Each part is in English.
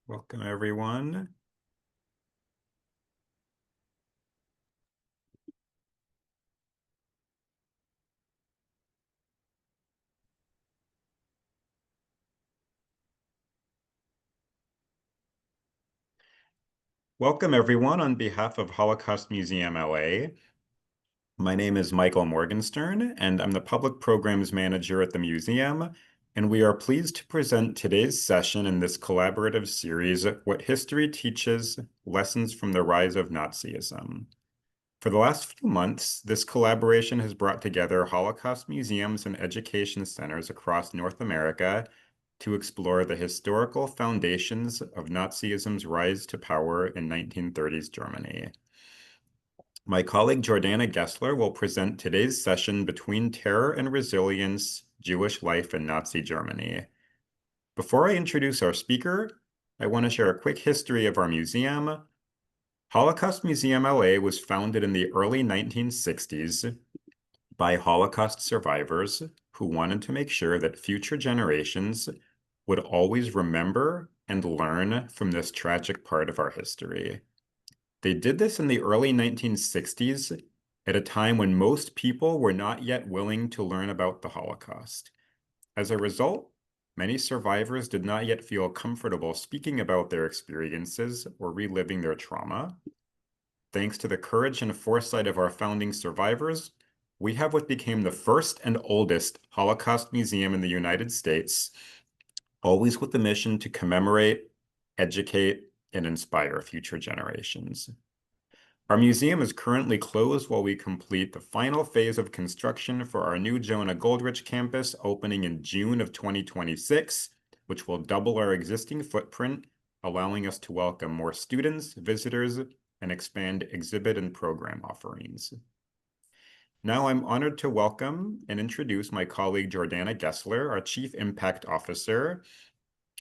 Welcome, everyone. Welcome, everyone, on behalf of Holocaust Museum LA. My name is Michael Morgenstern, and I'm the Public Programs Manager at the museum, and we are pleased to present today's session in this collaborative series, What History Teaches, Lessons from the Rise of Nazism. For the last few months, this collaboration has brought together Holocaust museums and education centers across North America to explore the historical foundations of Nazism's rise to power in 1930s Germany. My colleague Jordanna Gessler will present today's session Between Terror and Resilience, Jewish Life in Nazi Germany. Before I introduce our speaker, I want to share a quick history of our museum. Holocaust Museum LA was founded in the early 1960s by Holocaust survivors who wanted to make sure that future generations would always remember and learn from this tragic part of our history. They did this in the early 1960s at a time when most people were not yet willing to learn about the Holocaust. As a result, many survivors did not yet feel comfortable speaking about their experiences or reliving their trauma. Thanks to the courage and foresight of our founding survivors, we have what became the first and oldest Holocaust museum in the United States, always with the mission to commemorate, educate, and inspire future generations. Our museum is currently closed while we complete the final phase of construction for our new Jonah Goldrich campus opening in June of 2026, which will double our existing footprint, allowing us to welcome more students, visitors, and expand exhibit and program offerings. Now I'm honored to welcome and introduce my colleague Jordanna Gessler, our Chief Impact Officer,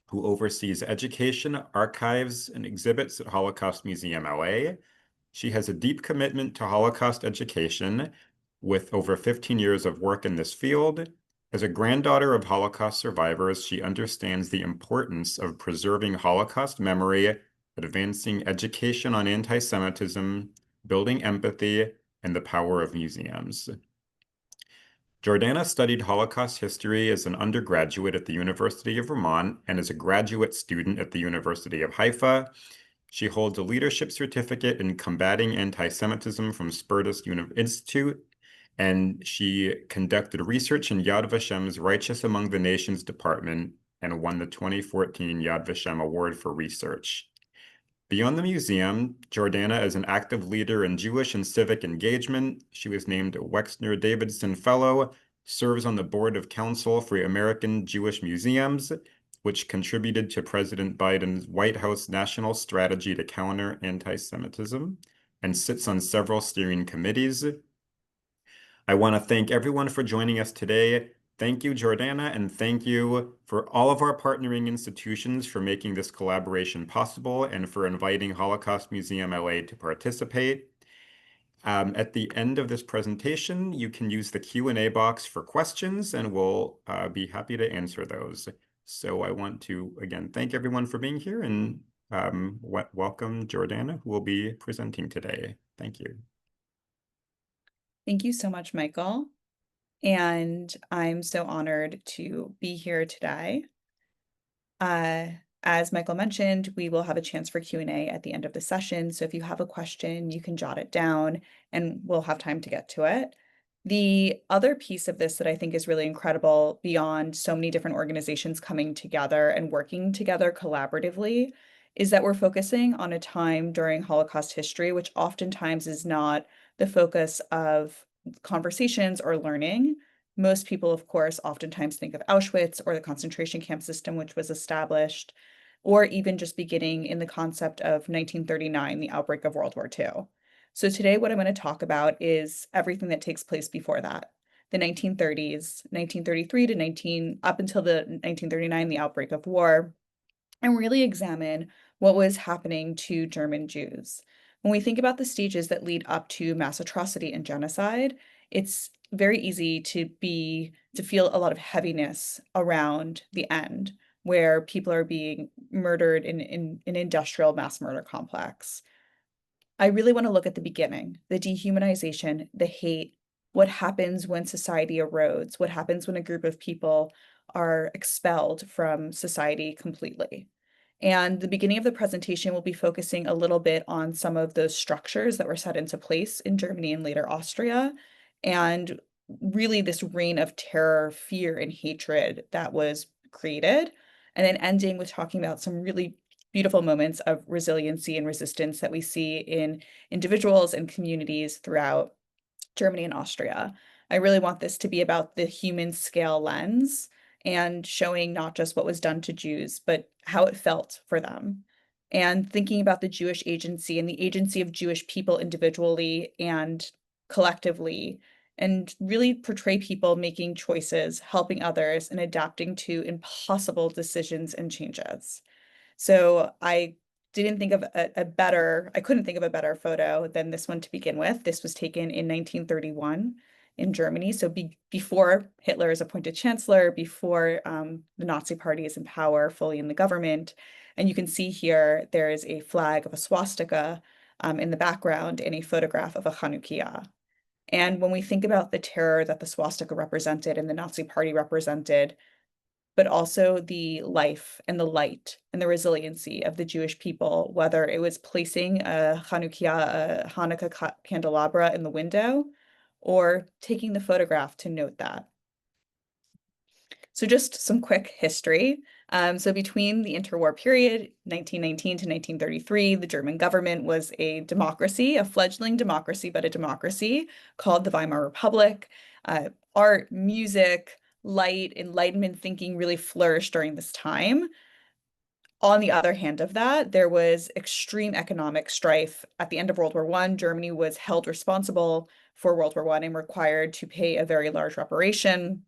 who oversees education, archives, and exhibits at Holocaust Museum LA. She has a deep commitment to Holocaust education with over 15 years of work in this field. As a granddaughter of Holocaust survivors, she understands the importance of preserving Holocaust memory, advancing education on anti-Semitism, building empathy, and the power of museums. Jordanna studied Holocaust history as an undergraduate at the University of Vermont and as a graduate student at the University of Haifa. She holds a leadership certificate in combating anti-Semitism from Spertus Institute, and she conducted research in Yad Vashem's Righteous Among the Nations Department and won the 2014 Yad Vashem Award for Research. Beyond the museum, Jordanna is an active leader in Jewish and civic engagement. She was named a Wexner Davidson Fellow, serves on the Board of Counsel for American Jewish Museums, which contributed to President Biden's White House national strategy to counter anti-Semitism, and sits on several steering committees. I want to thank everyone for joining us today. Thank you, Jordanna, and thank you for all of our partnering institutions for making this collaboration possible and for inviting Holocaust Museum LA to participate. At the end of this presentation, you can use the Q&A box for questions, and we'll be happy to answer those. So I want to, again, thank everyone for being here, and welcome Jordanna, who will be presenting today. Thank you. Thank you so much, Michael. And I'm so honored to be here today. As Michael mentioned, we will have a chance for Q&A at the end of the session. So if you have a question, you can jot it down and we'll have time to get to it. The other piece of this that I think is really incredible beyond so many different organizations coming together and working together collaboratively is that we're focusing on a time during Holocaust history, which oftentimes is not the focus of conversations or learning. Most people, of course, oftentimes think of Auschwitz or the concentration camp system, which was established, or even just beginning in the concept of 1939, the outbreak of World War II. So today, what I'm going to talk about is everything that takes place before that, the 1930s, 1933 to up until the 1939, the outbreak of war, and really examine what was happening to German Jews. When we think about the stages that lead up to mass atrocity and genocide, it's very easy to feel a lot of heaviness around the end, where people are being murdered in an industrial mass murder complex. I really want to look at the beginning, the dehumanization, the hate, what happens when society erodes, what happens when a group of people are expelled from society completely. And the beginning of the presentation will be focusing a little bit on some of those structures that were set into place in Germany and later Austria, and really this reign of terror, fear, and hatred that was created. And then ending with talking about some really beautiful moments of resiliency and resistance that we see in individuals and communities throughout Germany and Austria. I really want this to be about the human scale lens and showing not just what was done to Jews, but how it felt for them. And thinking about the Jewish agency and the agency of Jewish people individually and collectively, and really portray people making choices, helping others, and adapting to impossible decisions and changes. So I didn't think of I couldn't think of a better photo than this one to begin with. This was taken in 1931 in Germany. So before Hitler is appointed chancellor, before the Nazi party is in power fully in the government. And you can see here, there is a flag of a swastika in the background and a photograph of a Chanukiah. And when we think about the terror that the swastika represented and the Nazi party represented, but also the life and the light and the resiliency of the Jewish people, whether it was placing a Chanukiah, a Hanukkah candelabra in the window, or taking the photograph to note that. So just some quick history. So between the interwar period, 1919 to 1933, the German government was a democracy, a fledgling democracy, but a democracy called the Weimar Republic. Art, music, light, Enlightenment thinking really flourished during this time. On the other hand of that, there was extreme economic strife. At the end of World War I, Germany was held responsible for World War I and required to pay a very large reparation.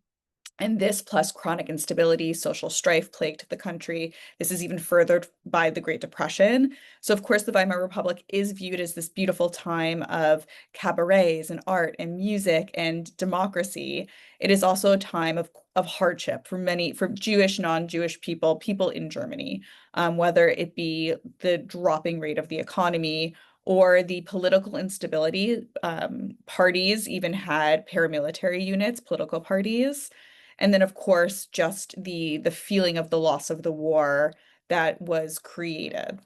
And this plus chronic instability, social strife plagued the country. This is even furthered by the Great Depression. So, of course, the Weimar Republic is viewed as this beautiful time of cabarets and art and music and democracy. It is also a time of hardship for Jewish, non-Jewish people, people in Germany, whether it be the dropping rate of the economy or the political instability. Parties even had paramilitary units, political parties. And then, of course, just the feeling of the loss of the war that was created.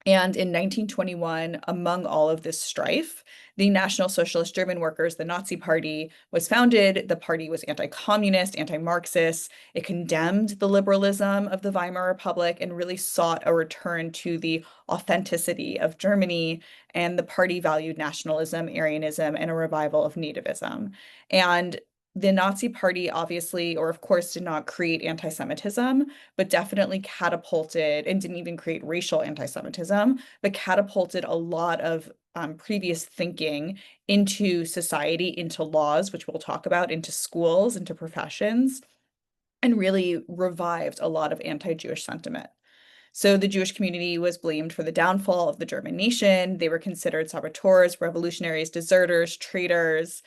And in 1921, among all of this strife, the National Socialist German Workers, the Nazi Party, was founded. The party was anti-communist, anti-Marxist. It condemned the liberalism of the Weimar Republic and really sought a return to the authenticity of Germany. And the party valued nationalism, Aryanism, and a revival of nativism. And the Nazi Party obviously, or of course, did not create anti-Semitism, but definitely catapulted and didn't even create racial anti-Semitism, but catapulted a lot of previous thinking into society, into laws, which we'll talk about, into schools, into professions, and really revived a lot of anti-Jewish sentiment. So the Jewish community was blamed for the downfall of the German nation. They were considered saboteurs, revolutionaries, deserters, traitors.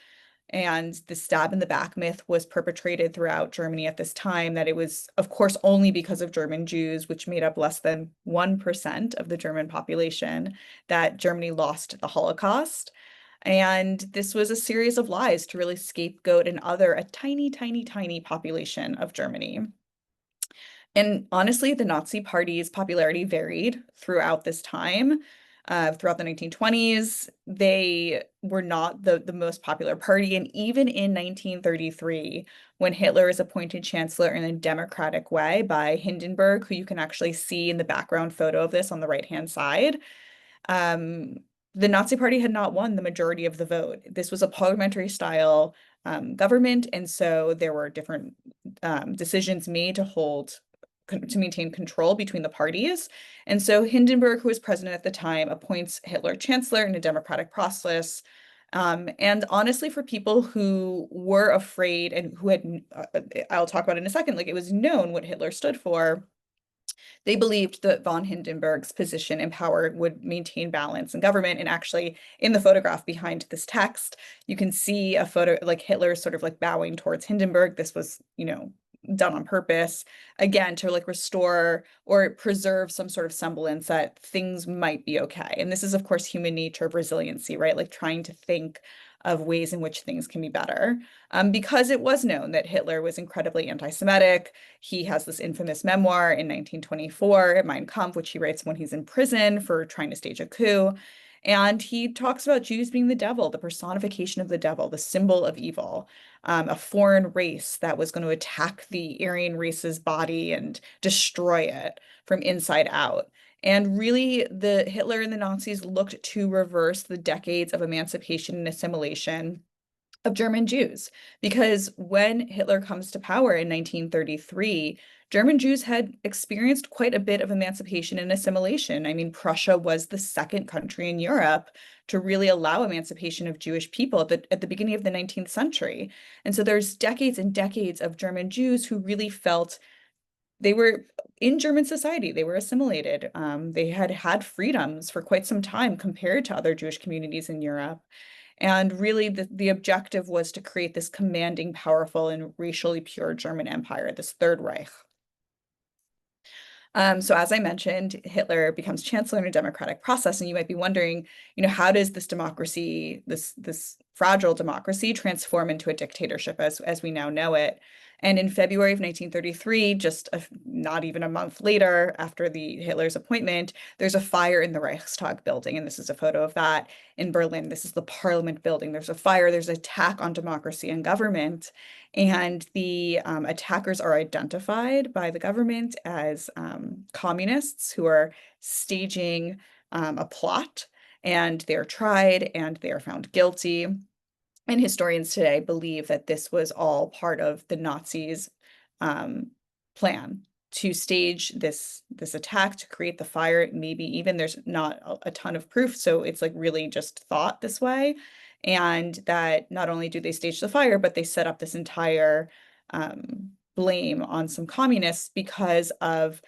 And the stab in the back myth was perpetrated throughout Germany at this time, that it was, of course, only because of German Jews, which made up less than 1% of the German population, that Germany lost the Holocaust. And this was a series of lies to really scapegoat a tiny, tiny, tiny population of Germany. And honestly, the Nazi Party's popularity varied throughout this time. Throughout the 1920s, they were not the most popular party. And even in 1933, when Hitler is appointed chancellor in a democratic way by Hindenburg, who you can actually see in the background photo of this on the right-hand side, the Nazi Party had not won the majority of the vote. This was a parliamentary style government, and so there were different decisions made to maintain control between the parties. And so Hindenburg, who was president at the time, appoints Hitler chancellor in a democratic process. And honestly, for people who were afraid and who had, I'll talk about in a second, like it was known what Hitler stood for, they believed that von Hindenburg's position and power would maintain balance in government. And actually, in the photograph behind this text, you can see a photo like Hitler sort of like bowing towards Hindenburg. This was, done on purpose, again, to like restore or preserve some sort of semblance that things might be okay. And this is, of course, human nature of resiliency, right? Like trying to think of ways in which things can be better. Because it was known that Hitler was incredibly anti-Semitic. He has this infamous memoir in 1924, Mein Kampf, which he writes when he's in prison for trying to stage a coup. And he talks about Jews being the devil, the personification of the devil, the symbol of evil, a foreign race that was going to attack the Aryan race's body and destroy it from inside out. And really, the Hitler and the Nazis looked to reverse the decades of emancipation and assimilation of German Jews. Because when Hitler comes to power in 1933, German Jews had experienced quite a bit of emancipation and assimilation. I mean, Prussia was the second country in Europe to really allow emancipation of Jewish people at the beginning of the 19th century. And so there's decades and decades of German Jews who really felt they were in German society, they were assimilated. They had had freedoms for quite some time compared to other Jewish communities in Europe. And really, the objective was to create this commanding, powerful, and racially pure German empire, this Third Reich. So as I mentioned, Hitler becomes chancellor in a democratic process, and you might be wondering, how does this democracy, this fragile democracy, transform into a dictatorship as we now know it? And in February of 1933, not even a month later, after Hitler's appointment, there's a fire in the Reichstag building, and this is a photo of that in Berlin. This is the Parliament building. There's a fire. There's an attack on democracy and government. And the attackers are identified by the government as communists who are staging a plot, and they're tried and they are found guilty. And historians today believe that this was all part of the Nazis' plan to stage this attack, to create the fire. Maybe even there's not a ton of proof, so it's like really just thought this way. And that not only do they stage the fire, but they set up this entire blame on some communists because of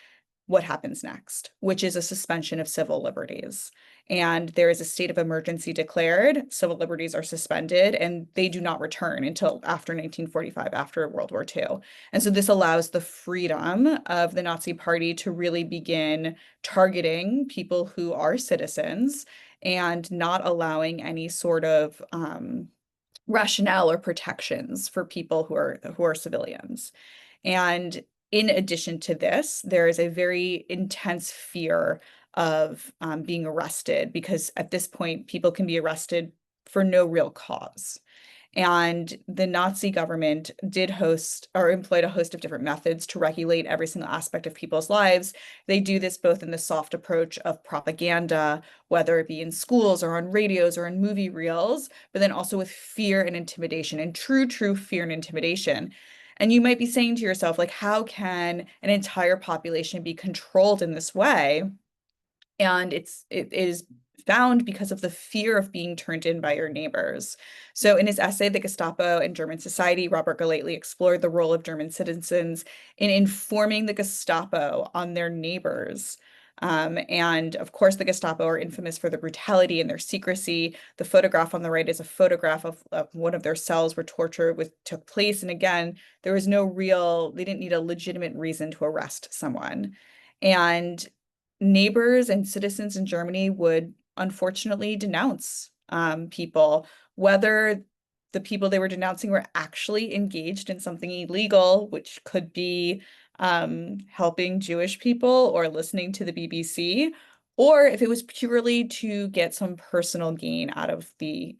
what happens next, which is a suspension of civil liberties. And there is a state of emergency declared, civil liberties are suspended, and they do not return until after 1945, after World War II. And so this allows the freedom of the Nazi Party to really begin targeting people who are citizens and not allowing any sort of rationale or protections for people who are civilians. And in addition to this, there is a very intense fear of being arrested, because at this point, people can be arrested for no real cause. And the Nazi government did host or employed a host of different methods to regulate every single aspect of people's lives. They do this both in the soft approach of propaganda, whether it be in schools or on radios or in movie reels, but then also with fear and intimidation, and true fear and intimidation. And you might be saying to yourself, like, how can an entire population be controlled in this way? And it is found because of the fear of being turned in by your neighbors. So in his essay, The Gestapo and German Society, Robert Golightly explored the role of German citizens in informing the Gestapo on their neighbors. And of course, the Gestapo are infamous for their brutality and their secrecy. The photograph on the right is a photograph of one of their cells where torture took place. And again, there was they didn't need a legitimate reason to arrest someone. And neighbors and citizens in Germany would unfortunately denounce people, whether the people they were denouncing were actually engaged in something illegal, which could be helping Jewish people or listening to the BBC, or if it was purely to get some personal gain out of the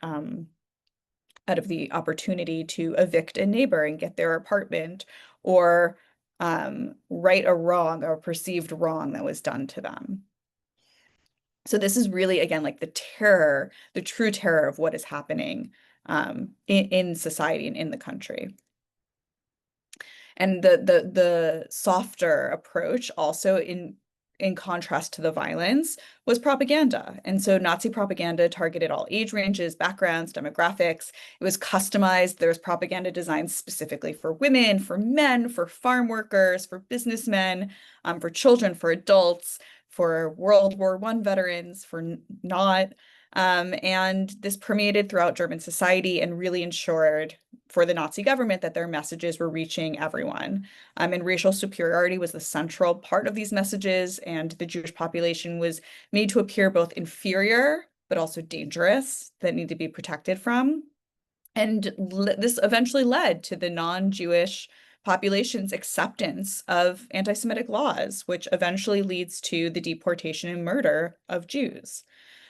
opportunity to evict a neighbor and get their apartment, or right a wrong or perceived wrong that was done to them. So this is really, again, like the true terror of what is happening in society and in the country. And the softer approach, also in contrast to the violence, was propaganda. And so Nazi propaganda targeted all age ranges, backgrounds, demographics. It was customized. There was propaganda designed specifically for women, for men, for farm workers, for businessmen, for children, for adults, for World War I veterans, for not. And this permeated throughout German society and really ensured for the Nazi government that their messages were reaching everyone. And racial superiority was the central part of these messages, and the Jewish population was made to appear both inferior but also dangerous, that need to be protected from. And this eventually led to the non-Jewish population's acceptance of anti-Semitic laws, which eventually leads to the deportation and murder of Jews.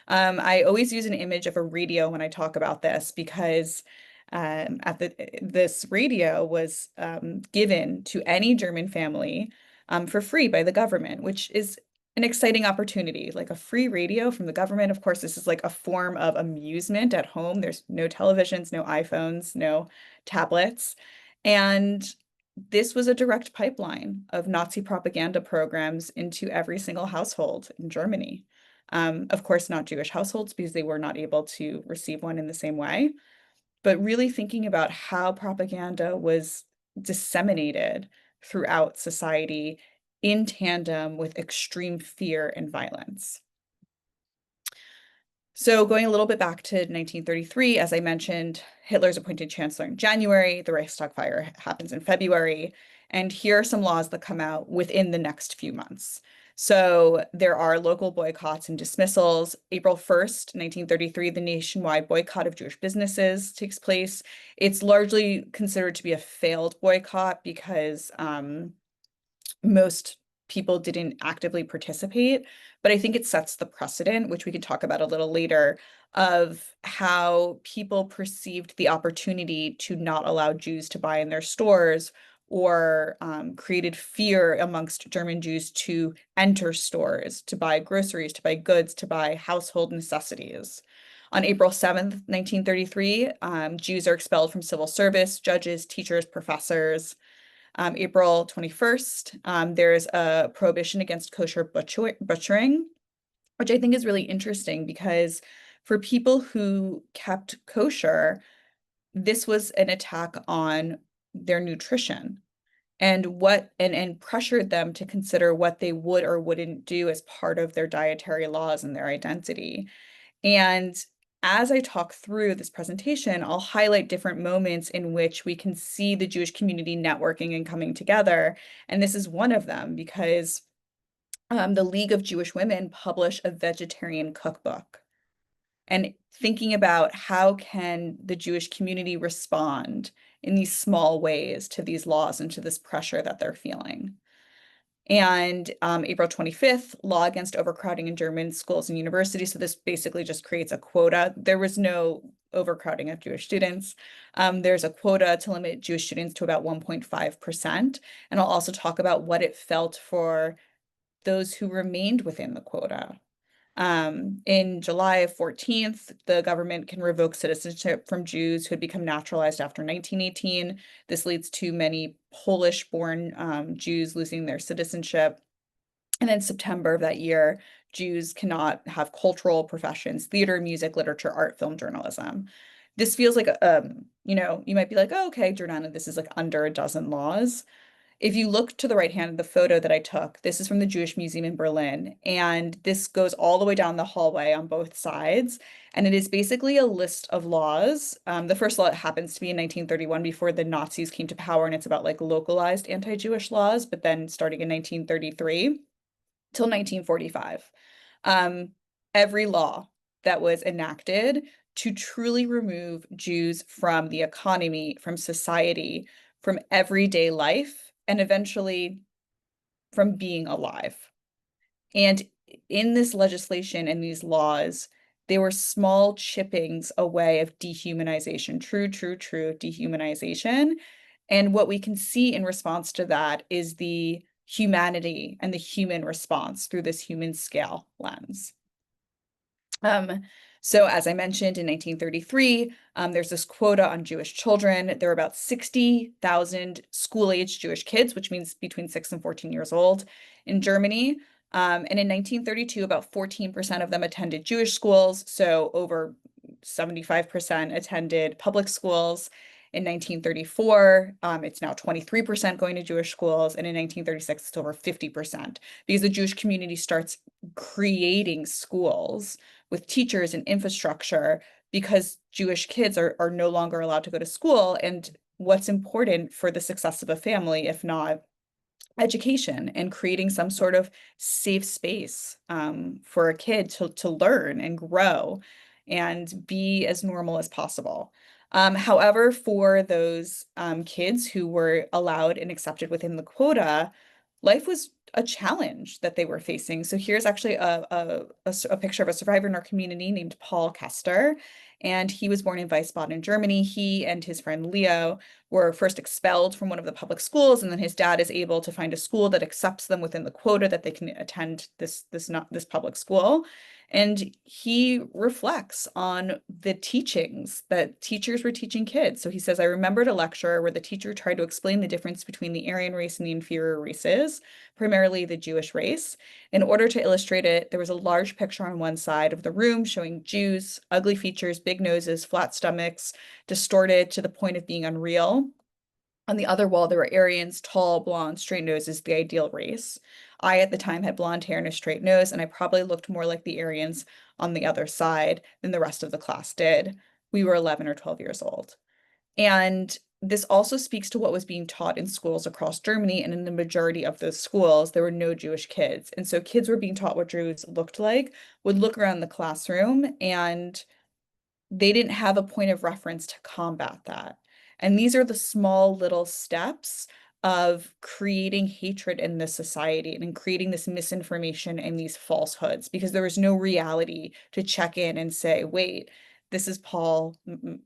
I always use an image of a radio when I talk about this because this radio was given to any German family for free by the government, which is an exciting opportunity, like a free radio from the government. Of course, this is like a form of amusement at home. There's no televisions, no iPhones, no tablets. And this was a direct pipeline of Nazi propaganda programs into every single household in Germany. Of course, not Jewish households because they were not able to receive one in the same way, but really thinking about how propaganda was disseminated throughout society in tandem with extreme fear and violence. So going a little bit back to 1933, as I mentioned, Hitler's appointed chancellor in January, the Reichstag fire happens in February, and here are some laws that come out within the next few months. So there are local boycotts and dismissals. April 1st, 1933, the nationwide boycott of Jewish businesses takes place. It's largely considered to be a failed boycott because most people didn't actively participate, but I think it sets the precedent, which we can talk about a little later, of how people perceived the opportunity to not allow Jews to buy in their stores or created fear amongst German Jews to enter stores, to buy groceries, to buy goods, to buy household necessities. On April 7th, 1933, Jews are expelled from civil service, judges, teachers, professors. April 21st, there's a prohibition against kosher butchering, which I think is really interesting because for people who kept kosher, this was an attack on their nutrition and pressured them to consider what they would or wouldn't do as part of their dietary laws and their identity. And as I talk through this presentation, I'll highlight different moments in which we can see the Jewish community networking and coming together. And this is one of them because the League of Jewish Women published a vegetarian cookbook. And thinking about how can the Jewish community respond in these small ways to these laws and to this pressure that they're feeling. And April 25th, law against overcrowding in German schools and universities. So this basically just creates a quota. There was no overcrowding of Jewish students. There's a quota to limit Jewish students to about 1.5%. And I'll also talk about what it felt for those who remained within the quota. In July 14th, the government can revoke citizenship from Jews who had become naturalized after 1918. This leads to many Polish-born Jews losing their citizenship. And then September of that year, Jews cannot have cultural professions, theater, music, literature, art, film, journalism. This feels like, you might be like, oh, okay, Jordanna, this is like under a dozen laws. If you look to the right hand of the photo that I took, this is from the Jewish Museum in Berlin, and this goes all the way down the hallway on both sides. And it is basically a list of laws. The first law happens to be in 1931 before the Nazis came to power, and it's about like localized anti-Jewish laws, but then starting in 1933 till 1945. Every law that was enacted to truly remove Jews from the economy, from society, from everyday life, and eventually from being alive. And in this legislation and these laws, they were small chippings away of dehumanization, true dehumanization. And what we can see in response to that is the humanity and the human response through this human scale lens. So as I mentioned in 1933, there's this quota on Jewish children. There were about 60,000 school-aged Jewish kids, which means between 6 and 14 years old in Germany. And in 1932, about 14% of them attended Jewish schools. So over 75% attended public schools. In 1934, it's now 23% going to Jewish schools. And in 1936, it's over 50% because the Jewish community starts creating schools with teachers and infrastructure because Jewish kids are no longer allowed to go to school. And what's important for the success of a family, if not education, and creating some sort of safe space for a kid to learn and grow and be as normal as possible. However, for those kids who were allowed and accepted within the quota, life was a challenge that they were facing. So here's actually a picture of a survivor in our community named Paul Kester, and he was born in Wiesbaden, Germany. He and his friend Leo were first expelled from one of the public schools, and then his dad is able to find a school that accepts them within the quota that they can attend this public school. And he reflects on the teachings that teachers were teaching kids. So he says, I remembered a lecture where the teacher tried to explain the difference between the Aryan race and the inferior races, primarily the Jewish race. In order to illustrate it, there was a large picture on one side of the room showing Jews, ugly features, big noses, flat stomachs, distorted to the point of being unreal. On the other wall, there were Aryans, tall, blonde, straight noses, the ideal race. I, at the time, had blonde hair and a straight nose, and I probably looked more like the Aryans on the other side than the rest of the class did. We were 11 or 12 years old. And this also speaks to what was being taught in schools across Germany. And in the majority of those schools, there were no Jewish kids. And so kids were being taught what Jews looked like, would look around the classroom, and they didn't have a point of reference to combat that. And these are the small little steps of creating hatred in this society and in creating this misinformation and these falsehoods, because there was no reality to check in and say, wait, this is Paul,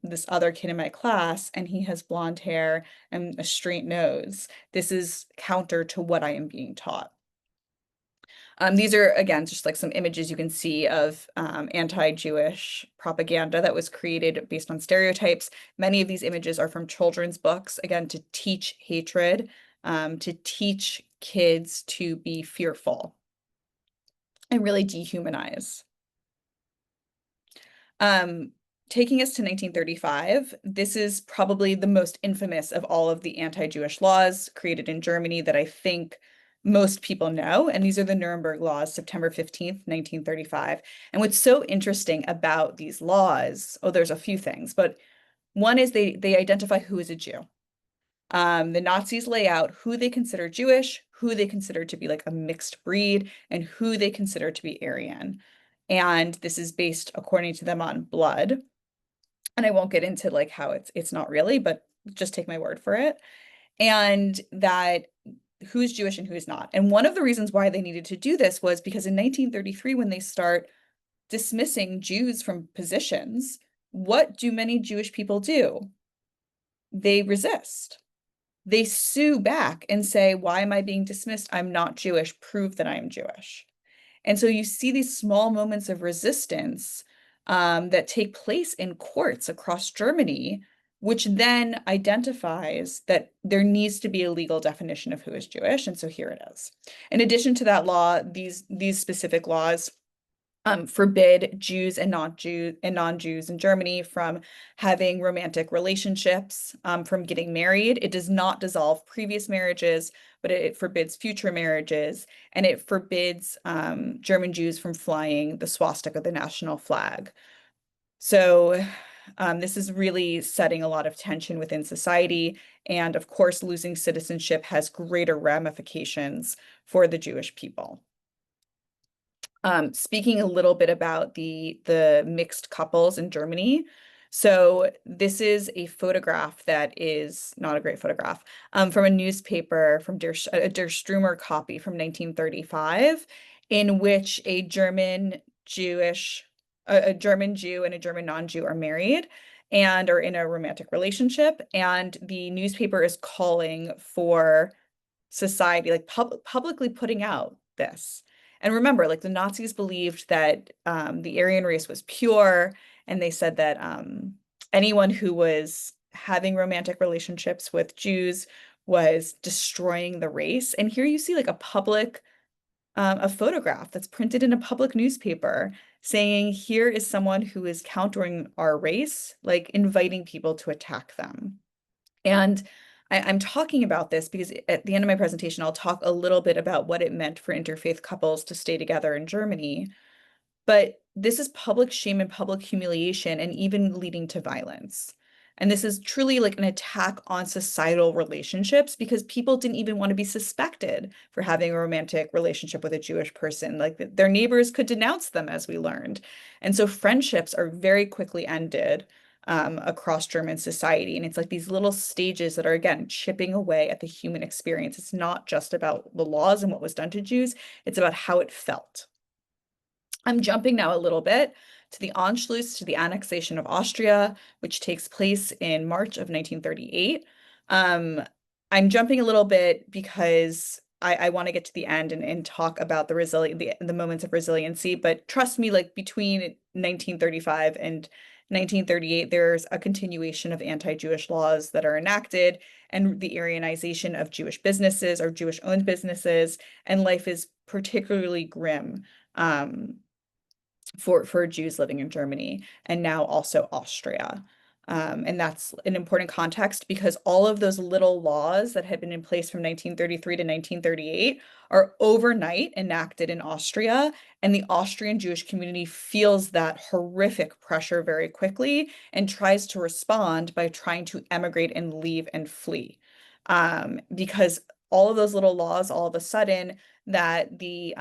this other kid in my class, and he has blonde hair and a straight nose. This is counter to what I am being taught. These are, again, just like some images you can see of anti-Jewish propaganda that was created based on stereotypes. Many of these images are from children's books, again, to teach hatred, to teach kids to be fearful and really dehumanize. Taking us to 1935, this is probably the most infamous of all of the anti-Jewish laws created in Germany that I think most people know. And these are the Nuremberg laws, September 15th, 1935. And what's so interesting about these laws, oh, there's a few things, but one is they identify who is a Jew. The Nazis lay out who they consider Jewish, who they consider to be like a mixed breed, and who they consider to be Aryan. And this is based, according to them, on blood. And I won't get into like how it's not really, but just take my word for it. And that who's Jewish and who's not. And one of the reasons why they needed to do this was because in 1933, when they start dismissing Jews from positions, what do many Jewish people do? They resist. They sue back and say, why am I being dismissed? I'm not Jewish. Prove that I am Jewish. And so you see these small moments of resistance that take place in courts across Germany, which then identifies that there needs to be a legal definition of who is Jewish. And so here it is. In addition to that law, these specific laws forbid Jews and non-Jews in Germany from having romantic relationships, from getting married. It does not dissolve previous marriages, but it forbids future marriages, and it forbids German Jews from flying the swastika, the national flag. So this is really setting a lot of tension within society. And of course, losing citizenship has greater ramifications for the Jewish people. Speaking a little bit about the mixed couples in Germany. So this is a photograph that is not a great photograph from a newspaper from Der Strömer copy from 1935, in which a German Jew and a German non-Jew are married and are in a romantic relationship. And the newspaper is calling for society, like publicly putting out this. And remember, like the Nazis believed that the Aryan race was pure, and they said that anyone who was having romantic relationships with Jews was destroying the race. And here you see like a photograph that's printed in a public newspaper saying, here is someone who is countering our race, like inviting people to attack them. And I'm talking about this because at the end of my presentation, I'll talk a little bit about what it meant for interfaith couples to stay together in Germany. But this is public shame and public humiliation and even leading to violence. And this is truly like an attack on societal relationships because people didn't even want to be suspected for having a romantic relationship with a Jewish person. Like their neighbors could denounce them, as we learned. And so friendships are very quickly ended across German society. And it's like these little stages that are, again, chipping away at the human experience. It's not just about the laws and what was done to Jews, it's about how it felt. I'm jumping now a little bit to the Anschluss, to the annexation of Austria, which takes place in March of 1938. Um, I'm jumping a little bit because I want to get to the end and talk about the moments of resiliency. But trust me, like between 1935 and 1938, there's a continuation of anti-Jewish laws that are enacted and the Aryanization of Jewish businesses or Jewish-owned businesses, and life is particularly grim. For Jews living in Germany and now also Austria. And that's an important context because all of those little laws that had been in place from 1933 to 1938 are overnight enacted in Austria. And the Austrian Jewish community feels that horrific pressure very quickly and tries to respond by trying to emigrate and leave and flee. Because all of those little laws, all of a sudden, that the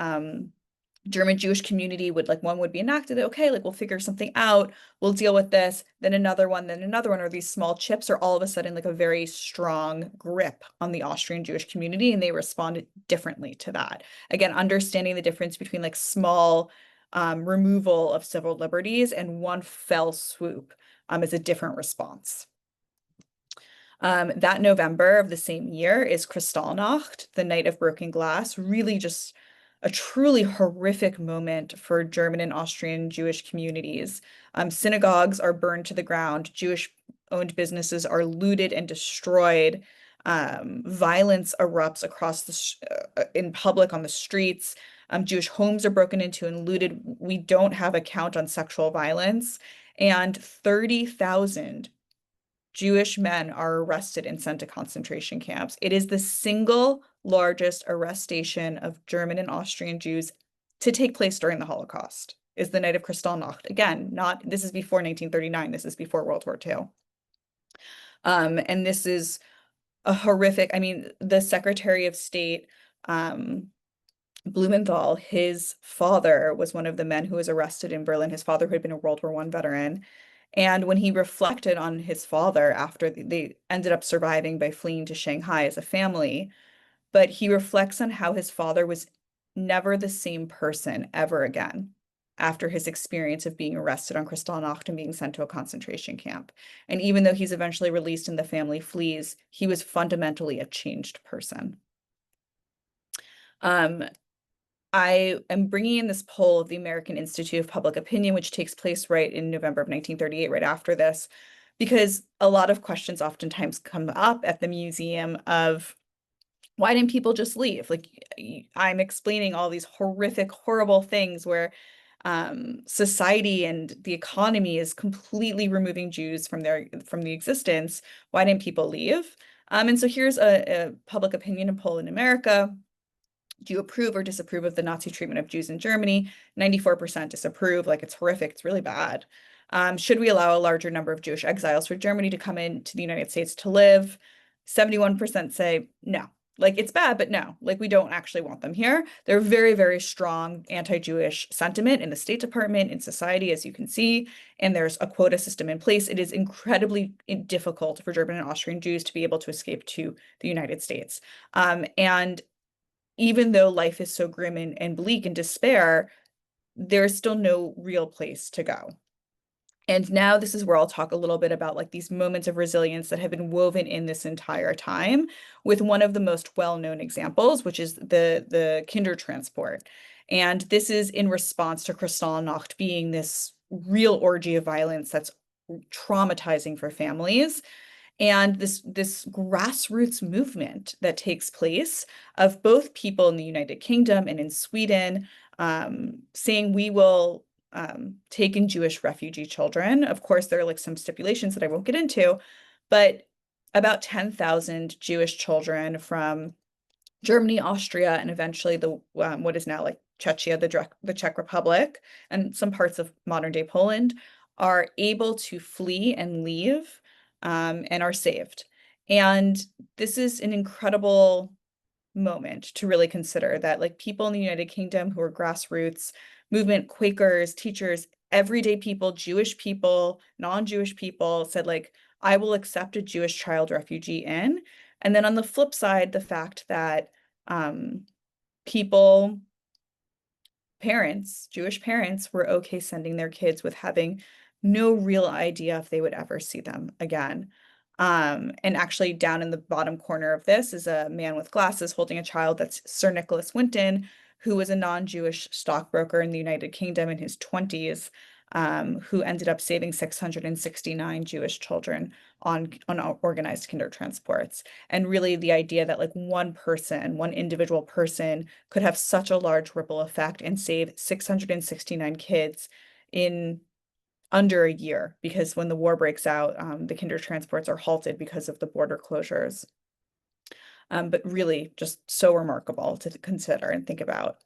German Jewish community would like one would be enacted, okay, like we'll figure something out, we'll deal with this, then another one, or these small chips are all of a sudden like a very strong grip on the Austrian Jewish community, and they responded differently to that. Again, understanding the difference between like small removal of civil liberties and one fell swoop is a different response. That November of the same year is Kristallnacht, the Night of Broken Glass, really just a truly horrific moment for German and Austrian Jewish communities. Synagogues are burned to the ground, Jewish-owned businesses are looted and destroyed. Violence erupts in public on the streets. Jewish homes are broken into and looted. We don't have a count on sexual violence, and 30,000 Jewish men are arrested and sent to concentration camps. It is the single largest arrestation of German and Austrian Jews to take place during the Holocaust, is the Night of Kristallnacht. Again, this is before 1939, this is before World War II. And this is a horrific, I mean, the Secretary of State, Blumenthal, his father was one of the men who was arrested in Berlin. His father, who had been a World War I veteran. And when he reflected on his father after they ended up surviving by fleeing to Shanghai as a family, but he reflects on how his father was never the same person ever again after his experience of being arrested on Kristallnacht and being sent to a concentration camp. And even though he's eventually released and the family flees, he was fundamentally a changed person. I am bringing in this poll of the American Institute of Public Opinion, which takes place right in November of 1938, right after this, because a lot of questions oftentimes come up at the museum of why didn't people just leave? Like I'm explaining all these horrific, horrible things where society and the economy is completely removing Jews from the existence. Why didn't people leave? And so here's a public opinion poll in America. Do you approve or disapprove of the Nazi treatment of Jews in Germany? 94% disapprove, like it's horrific, it's really bad. Should we allow a larger number of Jewish exiles from Germany to come into the United States to live? 71% say no, like it's bad, but no, like we don't actually want them here. They're very, very strong anti-Jewish sentiment in the State Department, in society, as you can see, and there's a quota system in place. It is incredibly difficult for German and Austrian Jews to be able to escape to the United States. And even though life is so grim and bleak and despair, there's still no real place to go. And now this is where I'll talk a little bit about like these moments of resilience that have been woven in this entire time with one of the most well-known examples, which is the Kindertransport. And this is in response to Kristallnacht being this real orgy of violence that's traumatizing for families. And this grassroots movement that takes place of both people in the United Kingdom and in Sweden saying we will take in Jewish refugee children. Of course, there are like some stipulations that I won't get into, but about 10,000 Jewish children from Germany, Austria, and eventually the what is now like Czechia, the Czech Republic, and some parts of modern day Poland are able to flee and leave and are saved. And this is an incredible moment to really consider that like people in the United Kingdom who are grassroots movement, Quakers, teachers, everyday people, Jewish people, non-Jewish people said like, I will accept a Jewish child refugee in. And then on the flip side, the fact that people, parents, Jewish parents were okay sending their kids with having no real idea if they would ever see them again. And actually down in the bottom corner of this is a man with glasses holding a child. That's Sir Nicholas Winton, who was a non-Jewish stockbroker in the United Kingdom in his 20s, who ended up saving 669 Jewish children on organized kinder transports. And really the idea that like one person, one individual person could have such a large ripple effect and save 669 kids in under a year, because when the war breaks out, the kinder transports are halted because of the border closures. But really just so remarkable to consider and think about.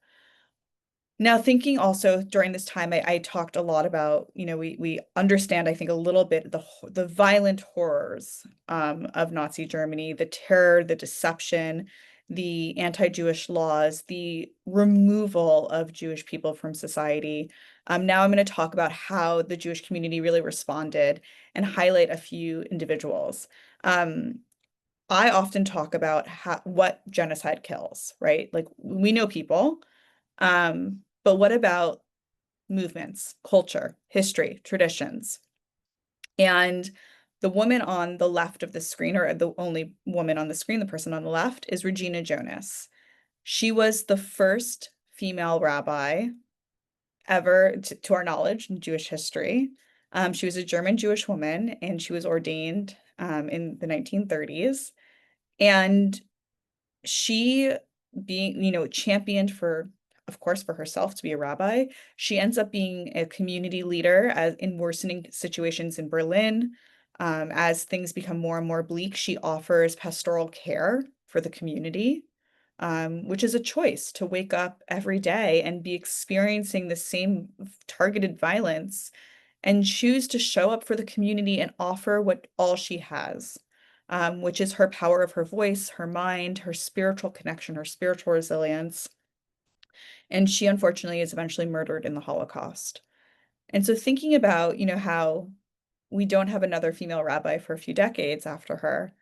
Now, thinking also during this time, I talked a lot about, we understand, I think, a little bit the violent horrors of Nazi Germany, the terror, the deception, the anti-Jewish laws, the removal of Jewish people from society. Now I'm going to talk about how the Jewish community really responded and highlight a few individuals. I often talk about what genocide kills, right? Like we know people. But what about movements, culture, history, traditions? And the woman on the left of the screen, or the only woman on the screen, the person on the left, is Regina Jonas. She was the first female rabbi ever, to our knowledge, in Jewish history. She was a German Jewish woman, and she was ordained in the 1930s. And she being, championed for, of course, for herself to be a rabbi. She ends up being a community leader in worsening situations in Berlin. As things become more and more bleak, she offers pastoral care for the community, which is a choice to wake up every day and be experiencing the same targeted violence and choose to show up for the community and offer what all she has, which is her power of her voice, her mind, her spiritual connection, her spiritual resilience. And she unfortunately is eventually murdered in the Holocaust. And so thinking about, how we don't have another female rabbi for a few decades after her,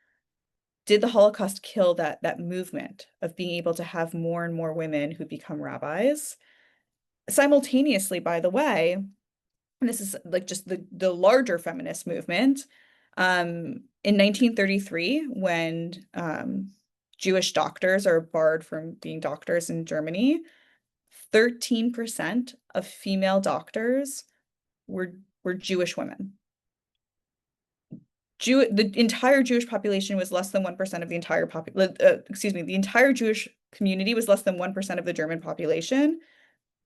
did the Holocaust kill that movement of being able to have more and more women who become rabbis? Simultaneously, by the way, and this is like just the larger feminist movement, in 1933, when Jewish doctors are barred from being doctors in Germany, 13% of female doctors were Jewish women. The entire Jewish population was less than 1% of the entire the entire Jewish community was less than 1% of the German population,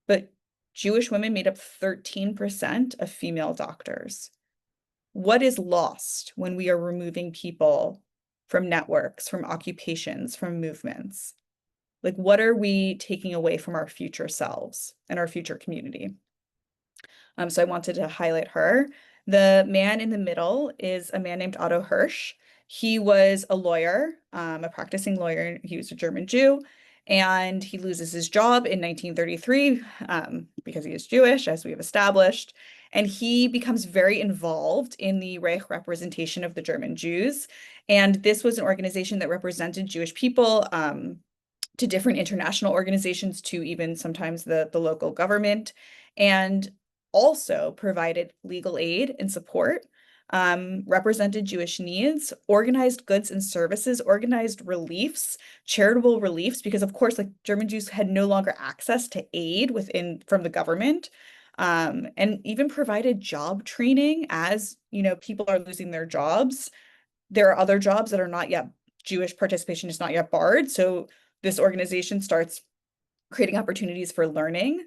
but Jewish women made up 13% of female doctors. What is lost when we are removing people from networks, from occupations, from movements? Like, what are we taking away from our future selves and our future community? So I wanted to highlight her. The man in the middle is a man named Otto Hirsch. He was a lawyer, a practicing lawyer. He was a German Jew, and he loses his job in 1933 because he is Jewish, as we have established. And he becomes very involved in the Reich representation of the German Jews. And this was an organization that represented Jewish people to different international organizations, to even sometimes the local government, and also provided legal aid and support, represented Jewish needs, organized goods and services, organized reliefs, charitable reliefs, because of course, like German Jews had no longer access to aid from the government, and even provided job training as, people are losing their jobs. There are other jobs that are not yet, Jewish participation is not yet barred. So this organization starts creating opportunities for learning,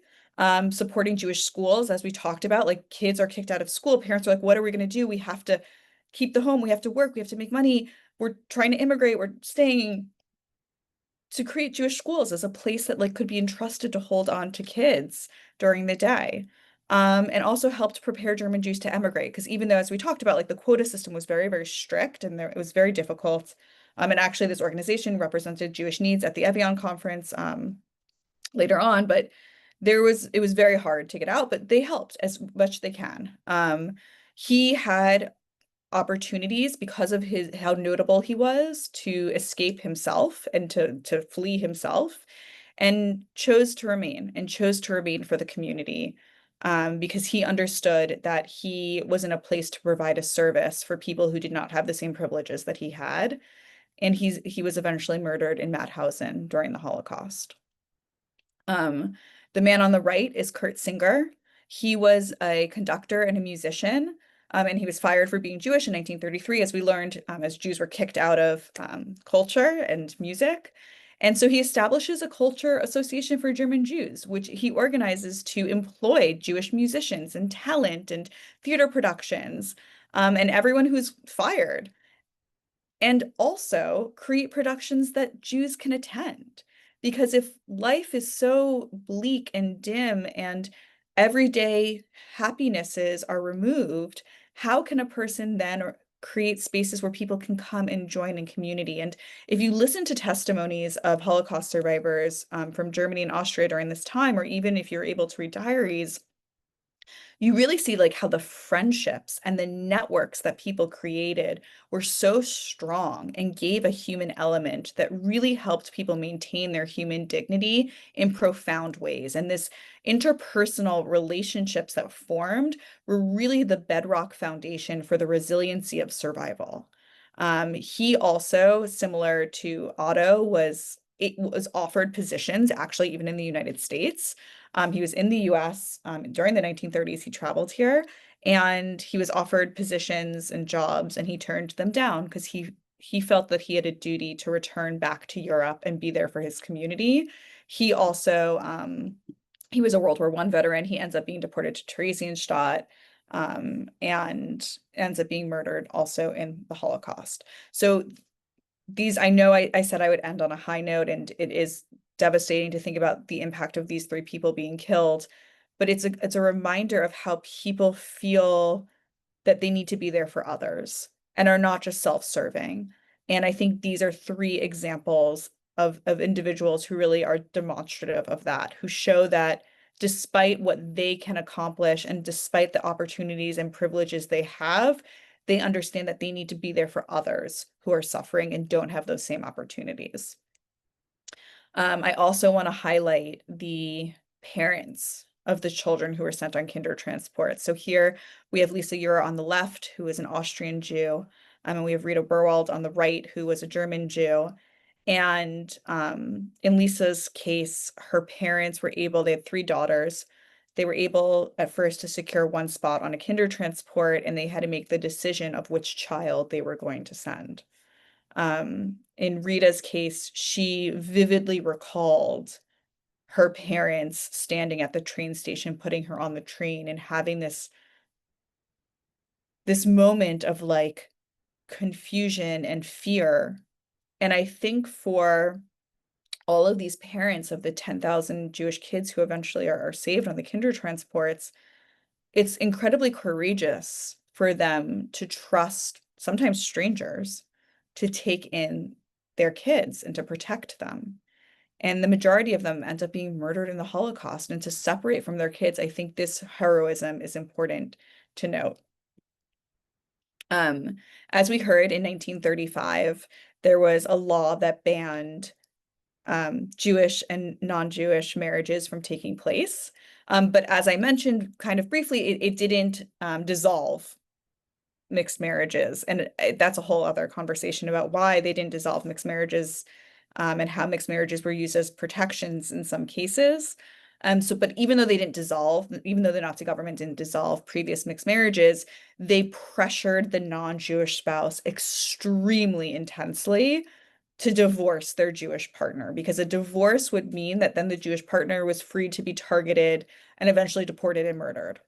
supporting Jewish schools, as we talked about, like kids are kicked out of school. Parents are like, what are we going to do? We have to keep the home. We have to work. We have to make money. We're trying to immigrate. We're staying. to create Jewish schools as a place that like could be entrusted to hold on to kids during the day. And also helped prepare German Jews to emigrate. Because even though, as we talked about, like the quota system was very, very strict and it was very difficult. And actually, this organization represented Jewish needs at the Evian conference later on, but it was very hard to get out, but they helped as much they can. He had opportunities because of his how notable he was to escape himself and to flee himself and chose to remain for the community because he understood that he was in a place to provide a service for people who did not have the same privileges that he had. And he was eventually murdered in Mauthausen during the Holocaust. Um, the man on the right is Kurt Singer. He was a conductor and a musician, and he was fired for being Jewish in 1933, as we learned, as Jews were kicked out of culture and music. And so he establishes a culture association for German Jews, which he organizes to employ Jewish musicians and talent and theater productions, and everyone who's fired and also create productions that Jews can attend. Because if life is so bleak and dim and everyday happinesses are removed, how can a person then create spaces where people can come and join in community? And if you listen to testimonies of Holocaust survivors from Germany and Austria during this time, or even if you're able to read diaries, you really see like how the friendships and the networks that people created were so strong and gave a human element that really helped people maintain their human dignity in profound ways. And this interpersonal relationships that formed were really the bedrock foundation for the resiliency of survival. He also, similar to Otto, it was offered positions actually even in the United States. He was in the US during the 1930s. He traveled here and he was offered positions and jobs and he turned them down because he felt that he had a duty to return back to Europe and be there for his community. He also he was a World War I veteran. He ends up being deported to Theresienstadt and ends up being murdered also in the Holocaust. So I know I said I would end on a high note, and it is devastating to think about the impact of these three people being killed, but it's a reminder of how people feel that they need to be there for others and are not just self-serving. And I think these are three examples of individuals who really are demonstrative of that, who show that despite what they can accomplish and despite the opportunities and privileges they have, they understand that they need to be there for others who are suffering and don't have those same opportunities. I also want to highlight the parents of the children who were sent on kinder transport. So here we have Lisa Ura on the left, who is an Austrian Jew, and we have Rita Burwald on the right, who was a German Jew. And in Lisa's case, her parents were able, they had three daughters. They were able at first to secure one spot on a kinder transport, and they had to make the decision of which child they were going to send. In Rita's case, she vividly recalled her parents standing at the train station, putting her on the train and having this moment of like confusion and fear. And I think for all of these parents of the 10,000 Jewish kids who eventually are saved on the kinder transports, it's incredibly courageous for them to trust sometimes strangers to take in their kids and to protect them. And the majority of them end up being murdered in the Holocaust. And to separate from their kids, I think this heroism is important to note. Um, as we heard in 1935, there was a law that banned Jewish and non-Jewish marriages from taking place. But as I mentioned kind of briefly, it didn't dissolve mixed marriages. And that's a whole other conversation about why they didn't dissolve mixed marriages and how mixed marriages were used as protections in some cases. But even though they didn't dissolve, even though the Nazi government didn't dissolve previous mixed marriages, they pressured the non-Jewish spouse extremely intensely to divorce their Jewish partner, because a divorce would mean that then the Jewish partner was free to be targeted and eventually deported and murdered.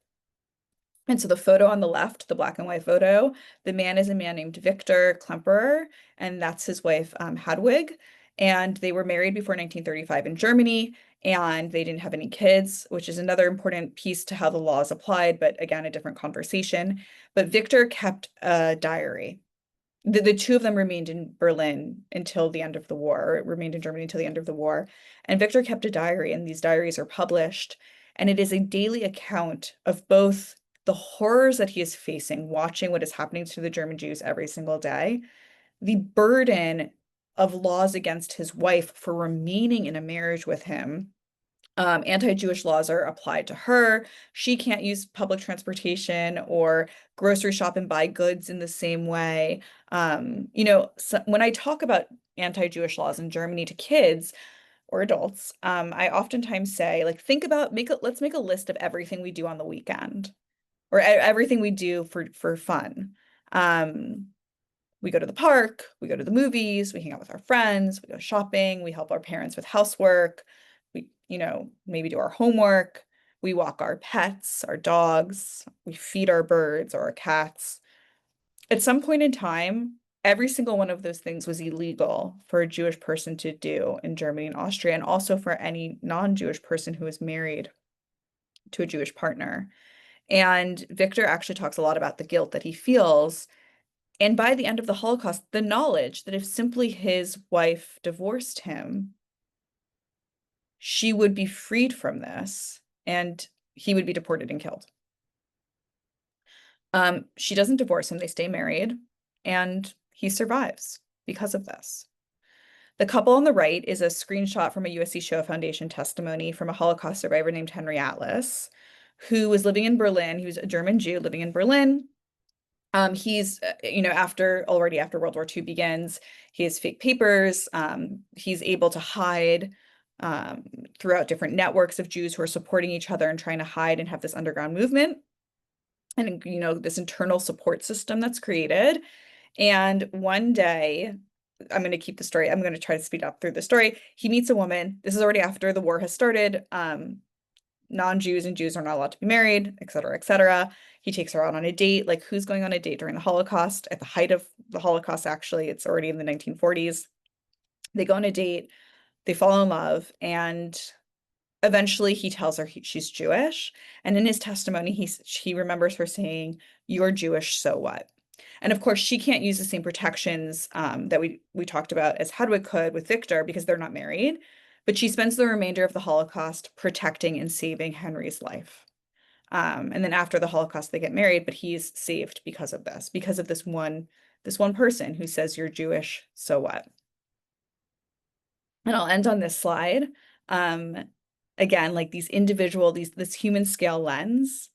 And so the photo on the left, the black and white photo, the man is a man named Victor Klemperer, and that's his wife, Hadwig. and they were married before 1935 in Germany, and they didn't have any kids, which is another important piece to how the law is applied, but again, a different conversation. But Victor kept a diary. The two of them remained in Berlin until the end of the war, or remained in Germany until the end of the war. And Victor kept a diary, and these diaries are published. And it is a daily account of both the horrors that he is facing, watching what is happening to the German Jews every single day, the burden of laws against his wife for remaining in a marriage with him. Anti-Jewish laws are applied to her. She can't use public transportation or grocery shop and buy goods in the same way. So when I talk about anti-Jewish laws in Germany to kids or adults, I oftentimes say, like, let's make a list of everything we do on the weekend or everything we do for fun. Um, we go to the park, we go to the movies, we hang out with our friends, we go shopping, we help our parents with housework, we, maybe do our homework, we walk our pets, our dogs, we feed our birds or our cats. At some point in time, every single one of those things was illegal for a Jewish person to do in Germany and Austria, and also for any non-Jewish person who is married to a Jewish partner. And Victor actually talks a lot about the guilt that he feels. And by the end of the Holocaust, the knowledge that if simply his wife divorced him, she would be freed from this and he would be deported and killed. She doesn't divorce him, they stay married, and he survives because of this. The couple on the right is a screenshot from a USC Shoah Foundation testimony from a Holocaust survivor named Henry Atlas, who was living in Berlin. He was a German Jew living in Berlin. He's, after World War II begins, he has fake papers. He's able to hide throughout different networks of Jews who are supporting each other and trying to hide and have this underground movement and, this internal support system that's created. And one day, I'm going to try to speed up through the story. He meets a woman. This is already after the war has started. Non-Jews and Jews are not allowed to be married, et cetera, et cetera. He takes her out on a date. Like, who's going on a date during the Holocaust? At the height of the Holocaust, actually, it's already in the 1940s. They go on a date, they fall in love, and eventually he tells her she's Jewish. And in his testimony, he remembers her saying, "You're Jewish, so what?" And of course, she can't use the same protections that we talked about as Hedwig could with Victor because they're not married. But she spends the remainder of the Holocaust protecting and saving Henry's life. And then after the Holocaust, they get married, but he's saved because of this one person who says, "You're Jewish, so what?" And I'll end on this slide. Again, like this human scale lens.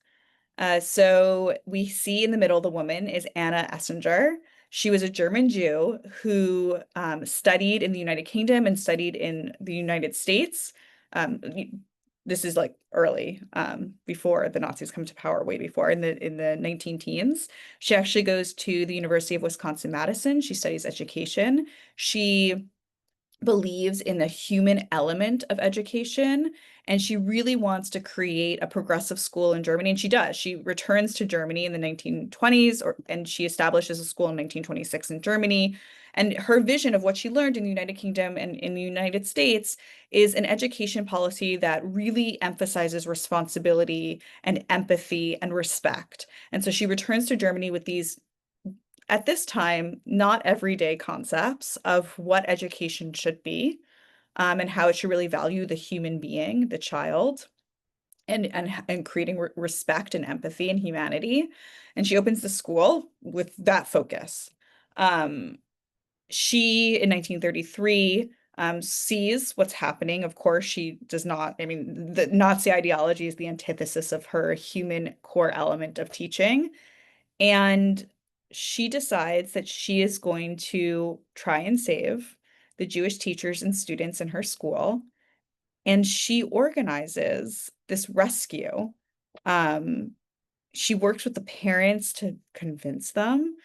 So we see in the middle, the woman is Anna Essinger. She was a German Jew who studied in the United Kingdom and studied in the United States. This is like early, before the Nazis come to power, way before, in the 19 teens. She actually goes to the University of Wisconsin-Madison. She studies education. She believes in the human element of education, and she really wants to create a progressive school in Germany, and she does. She returns to Germany in the 1920s, and she establishes a school in 1926 in Germany. And her vision of what she learned in the United Kingdom and in the United States is an education policy that really emphasizes responsibility and empathy and respect. And so she returns to Germany with these, at this time, not everyday concepts of what education should be, and how it should really value the human being, the child, and creating respect and empathy and humanity. And she opens the school with that focus. She, in 1933, sees what's happening. Of course, she does not, the Nazi ideology is the antithesis of her human core element of teaching. And she decides that she is going to try and save the Jewish teachers and students in her school. And she organizes this rescue. She works with the parents to convince them.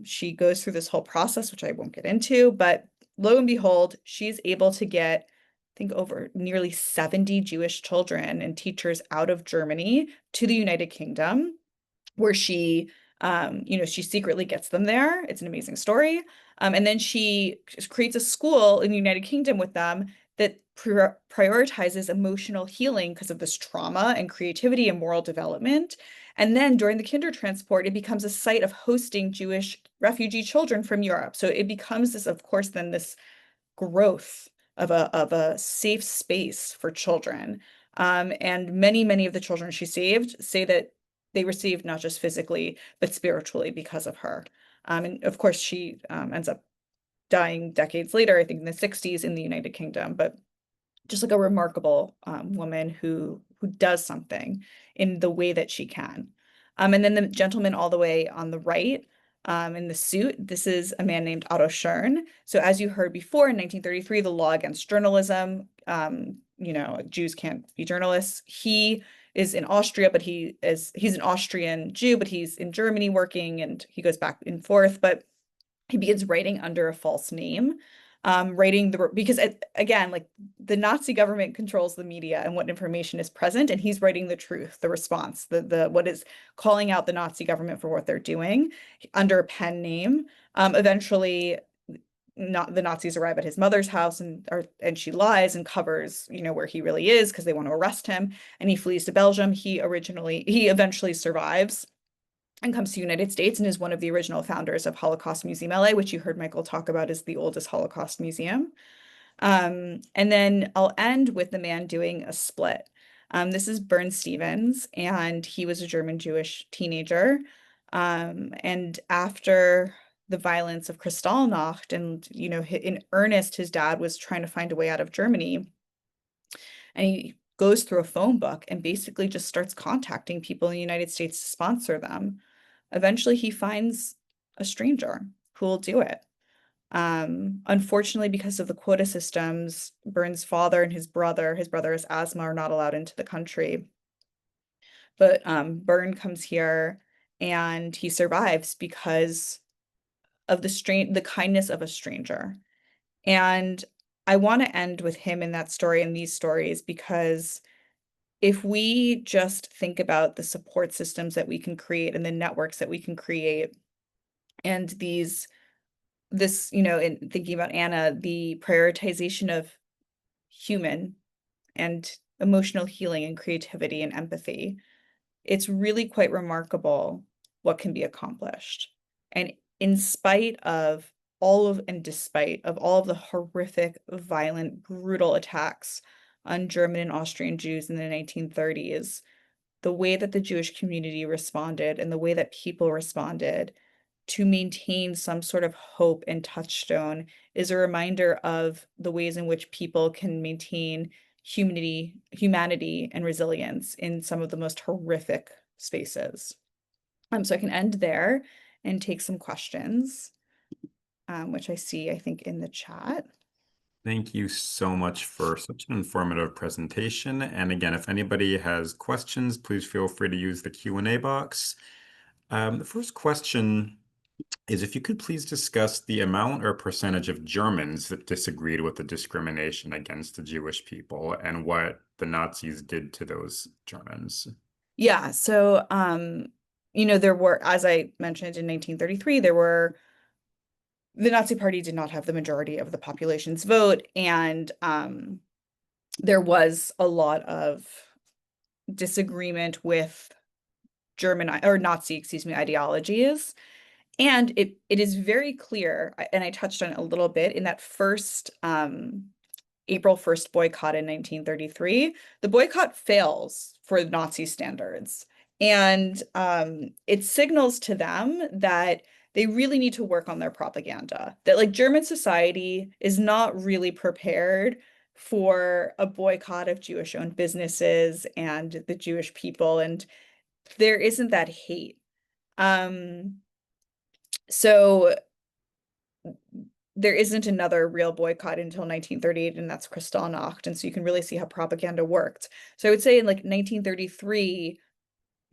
She goes through this whole process, which I won't get into, but lo and behold, she's able to get, I think, over nearly 70 Jewish children and teachers out of Germany to the United Kingdom, where she She secretly gets them there. It's an amazing story. And then she creates a school in the United Kingdom with them that prioritizes emotional healing because of this trauma and creativity and moral development. And then during the Kindertransport, it becomes a site of hosting Jewish refugee children from Europe. So it becomes this, of course, then this growth of a safe space for children. And many of the children she saved say that they received not just physically, but spiritually because of her. And of course, she ends up dying decades later, I think in the 60s in the United Kingdom, but just like a remarkable woman who does something in the way that she can. And then the gentleman all the way on the right in the suit, this is a man named Otto Schern. So as you heard before, in 1933, the law against journalism, Jews can't be journalists. He is in Austria, but he's an Austrian Jew, but he's in Germany working and he goes back and forth. But he begins writing under a false name, because again, like the Nazi government controls the media and what information is present, and he's writing the truth, the response, the what is calling out the Nazi government for what they're doing under a pen name. Eventually, not the Nazis arrive at his mother's house and she lies and covers, where he really is because they want to arrest him, and he flees to Belgium. He eventually survives and comes to the United States and is one of the original founders of Holocaust Museum LA, which you heard Michael talk about is the oldest Holocaust museum. And then I'll end with the man doing a split. This is Bernd Stevens, and he was a German Jewish teenager. And after the violence of Kristallnacht, and in earnest, his dad was trying to find a way out of Germany, and he goes through a phone book and basically just starts contacting people in the United States to sponsor them. Eventually, he finds a stranger who will do it. Unfortunately, because of the quota systems, Byrne's father and his brother has asthma, are not allowed into the country. But Byrne comes here and he survives because of the kindness of a stranger. And I want to end with him in that story and these stories because if we just think about the support systems that we can create and the networks that we can create and in thinking about Anna, the prioritization of human and emotional healing and creativity and empathy, it's really quite remarkable what can be accomplished. And in spite of despite of all of the horrific, violent, brutal attacks on German and Austrian Jews in the 1930s, the way that the Jewish community responded and the way that people responded to maintain some sort of hope and touchstone is a reminder of the ways in which people can maintain humanity, and resilience in some of the most horrific spaces. So I can end there and take some questions, which I see, I think, in the chat. Thank you so much for such an informative presentation. And again, if anybody has questions, please feel free to use the Q&A box. The first question is if you could please discuss the amount or percentage of Germans that disagreed with the discrimination against the Jewish people and what the Nazis did to those Germans. Yeah, so there were, as I mentioned in 1933, the Nazi Party did not have the majority of the population's vote, and there was a lot of disagreement with German or Nazi, excuse me, ideologies. And it is very clear, and I touched on it a little bit in that first April 1st boycott in 1933. The boycott fails for Nazi standards. And it signals to them that they really need to work on their propaganda, that like German society is not really prepared for a boycott of Jewish-owned businesses and the Jewish people, and there isn't that hate. So there isn't another real boycott until 1938, and that's Kristallnacht. And so you can really see how propaganda worked. So I would say in like 1933,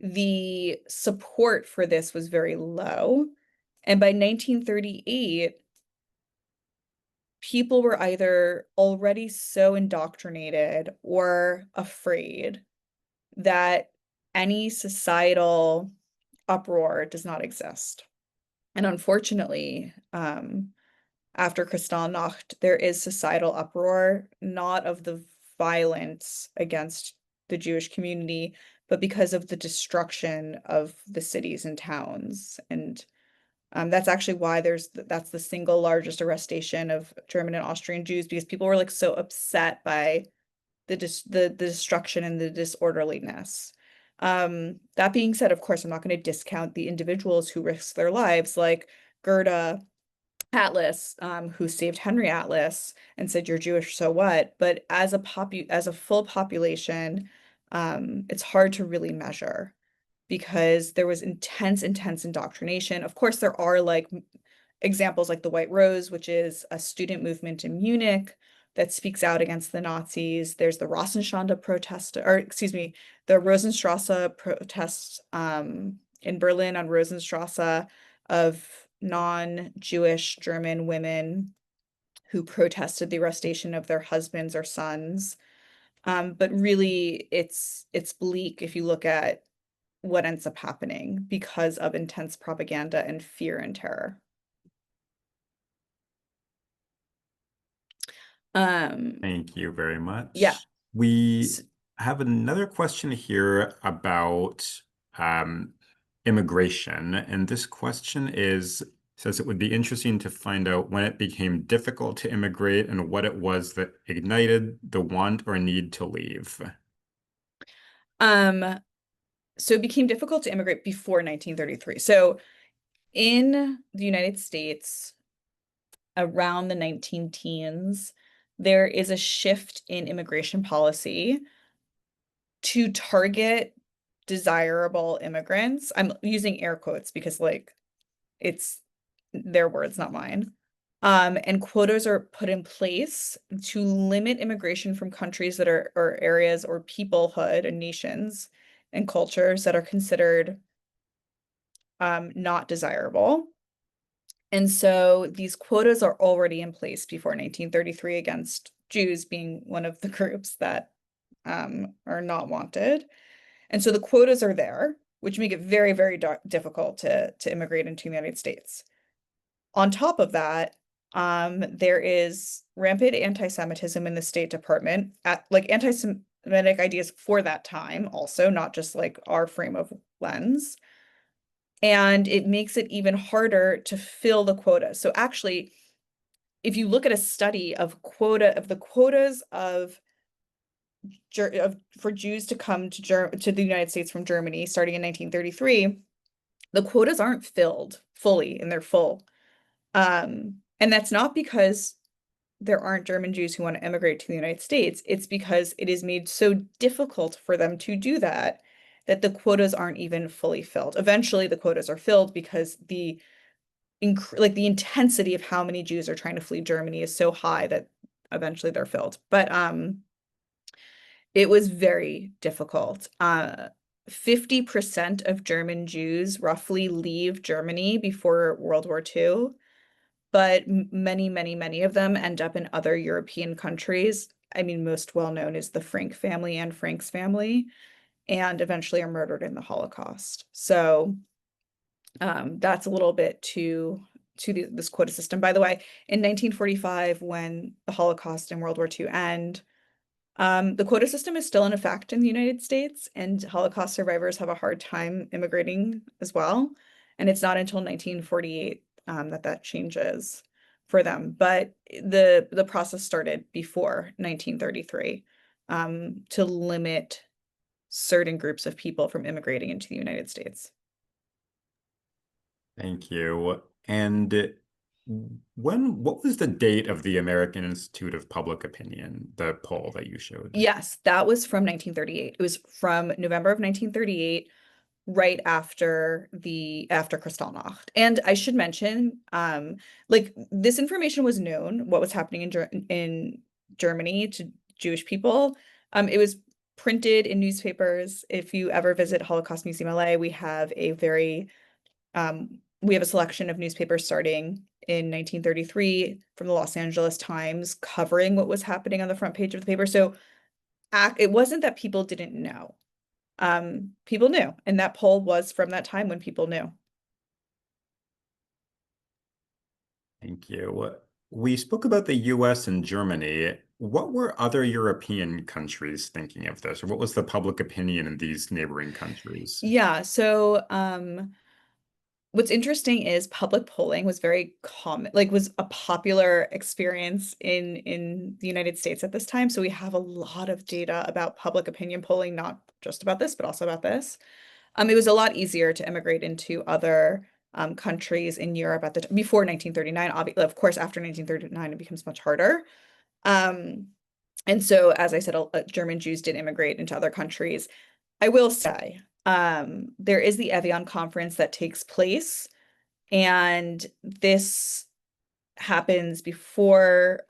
the support for this was very low. And by 1938, people were either already so indoctrinated or afraid that any societal uproar does not exist. And unfortunately, after Kristallnacht, there is societal uproar, not of the violence against the Jewish community, but because of the destruction of the cities and towns. And that's actually why that's the single largest arrestation of German and Austrian Jews, because people were like so upset by the destruction and the disorderliness. That being said, of course, I'm not going to discount the individuals who risked their lives, like Gerda Atlas, who saved Henry Atlas and said, "You're Jewish, so what?" But as a full population, it's hard to really measure because there was intense indoctrination. Of course, there are like examples like the White Rose, which is a student movement in Munich that speaks out against the Nazis. There's the Rosenstande protest, or excuse me, the Rosenstrasse protests in Berlin on Rosenstrasse of non-Jewish German women who protested the arrestation of their husbands or sons. But really, it's bleak if you look at what ends up happening because of intense propaganda and fear and terror. Um, Thank you very yeah. much. We S- have another question here about um, immigration, and this question says it would be interesting to find out when it became difficult to immigrate and what it was that ignited the want or need to leave. Um, so it became difficult to immigrate before 1933. So in the United States, around the 19 teens, there is a shift in immigration policy to target desirable immigrants. I'm using air quotes because like it's their words, not mine. And quotas are put in place to limit immigration from countries that are or areas or peoplehood and nations and cultures that are considered not desirable. And so these quotas are already in place before 1933 against Jews being one of the groups that are not wanted. And so the quotas are there, which make it very difficult to immigrate into the United States. On top of that, there is rampant anti-Semitism in the State Department, like anti-Semitic ideas for that time, also, not just like our frame of lens. And it makes it even harder to fill the quota. So actually, if you look at a study of the quotas for Jews to come to the United States from Germany starting in 1933, the quotas aren't filled fully in their full. And that's not because there aren't German Jews who want to immigrate to the United States. It's because it is made so difficult for them to do that that the quotas aren't even fully filled. Eventually, the quotas are filled because the intensity of how many Jews are trying to flee Germany is so high that eventually they're filled. But it was very difficult. 50% of German Jews roughly leave Germany before World War II, but many of them end up in other European countries. I mean, most well known is the Frank family and Frank's family, and eventually are murdered in the Holocaust. So that's a little bit to this quota system. By the way, in 1945, when the Holocaust and World War II end, the quota system is still in effect in the United States, and Holocaust survivors have a hard time immigrating as well. And it's not until 1948 that changes for them. But the process started before 1933 to limit certain groups of people from immigrating into the United States. Thank you. And what was the date of the American Institute of Public Opinion, the poll that you showed? Yes, that was from 1938. It was from November of 1938, right after Kristallnacht. And I should mention, like this information was known, what was happening in Germany to Jewish people. It was printed in newspapers. If you ever visit Holocaust Museum LA, we have a selection of newspapers starting in 1933 from the Los Angeles Times covering what was happening on the front page of the paper. So it wasn't that people didn't know. people knew. And that poll was from that time when people knew. Thank you. We spoke about the US and Germany. What were other European countries thinking of this, or what was the public opinion in these neighboring countries? Yeah, so what's interesting is public polling was very common, like was a popular experience in the United States at this time. So we have a lot of data about public opinion polling, not just about this, but also about this. It was a lot easier to immigrate into other countries in Europe at the before 1939. Of course, after 1939, it becomes much harder. Um, and so, as I said, German Jews did immigrate into other countries. I will say, there is the Evian conference that takes place, and this happens before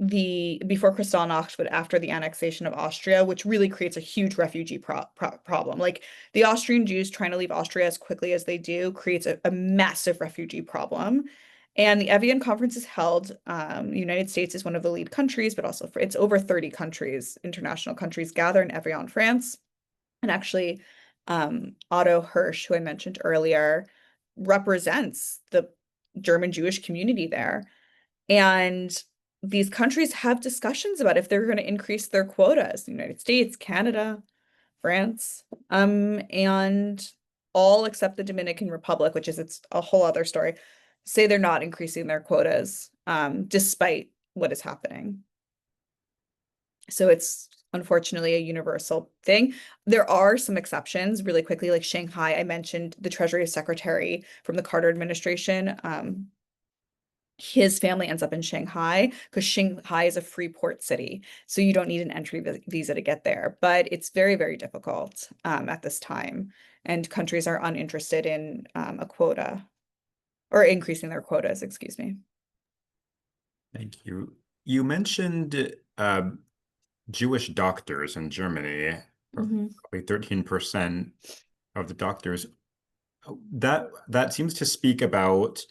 before Kristallnacht, but after the annexation of Austria, which really creates a huge refugee problem. Like the Austrian Jews trying to leave Austria as quickly as they do creates a massive refugee problem. And the Evian conference is held. The United States is one of the lead countries, but also it's over 30 countries, international countries gather in Evian, France. And actually, Otto Hirsch, who I mentioned earlier, represents the German Jewish community there. And these countries have discussions about if they're going to increase their quotas, the United States, Canada, France, and all except the Dominican Republic, which is it's a whole other story, say they're not increasing their quotas, despite what is happening. So it's unfortunately a universal thing. There are some exceptions really quickly, like Shanghai. I mentioned the Treasury Secretary from the Carter administration. His family ends up in Shanghai because Shanghai is a free port city. So you don't need an entry visa to get there. But it's very, very difficult at this time. And countries are uninterested in a quota or increasing their quotas, excuse me. Thank you. You mentioned Jewish doctors in Germany, Mhm. probably 13% of the doctors. That seems to speak about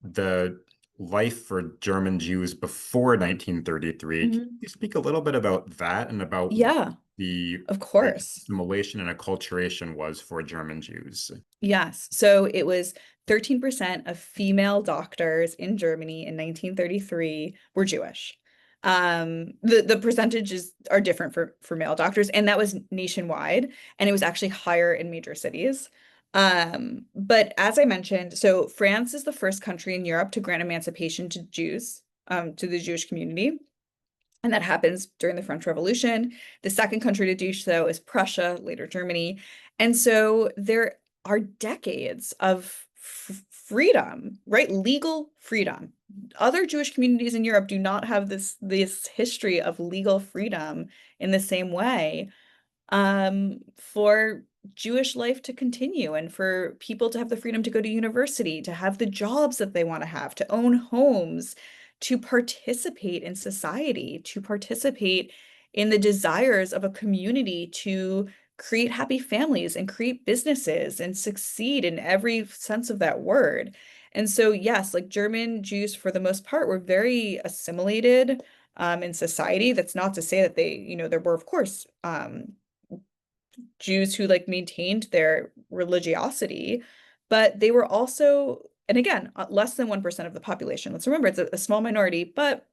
the life for German Jews before 1933. Can Mhm. you speak a little bit about that and about what Yeah, the of like, course. assimilation and acculturation was for German Jews? Yes. So it was 13% of female doctors in Germany in 1933 were Jewish. The percentages are different for male doctors, and that was nationwide, and it was actually higher in major cities. But as I mentioned, so France is the first country in Europe to grant emancipation to Jews, to the Jewish community. And that happens during the French Revolution. The second country to do so is Prussia, later Germany. And so there are decades of freedom, right? Legal freedom. Other Jewish communities in Europe do not have this history of legal freedom in the same way, for Jewish life to continue and for people to have the freedom to go to university, to have the jobs that they want to have, to own homes, to participate in society, to participate in the desires of a community to create happy families and create businesses and succeed in every sense of that word. And so, yes, like German Jews, for the most part, were very assimilated in society. That's not to say that there were, of course, Jews who like maintained their religiosity, but they were also, and again, less than 1% of the population. Let's remember it's a small minority, but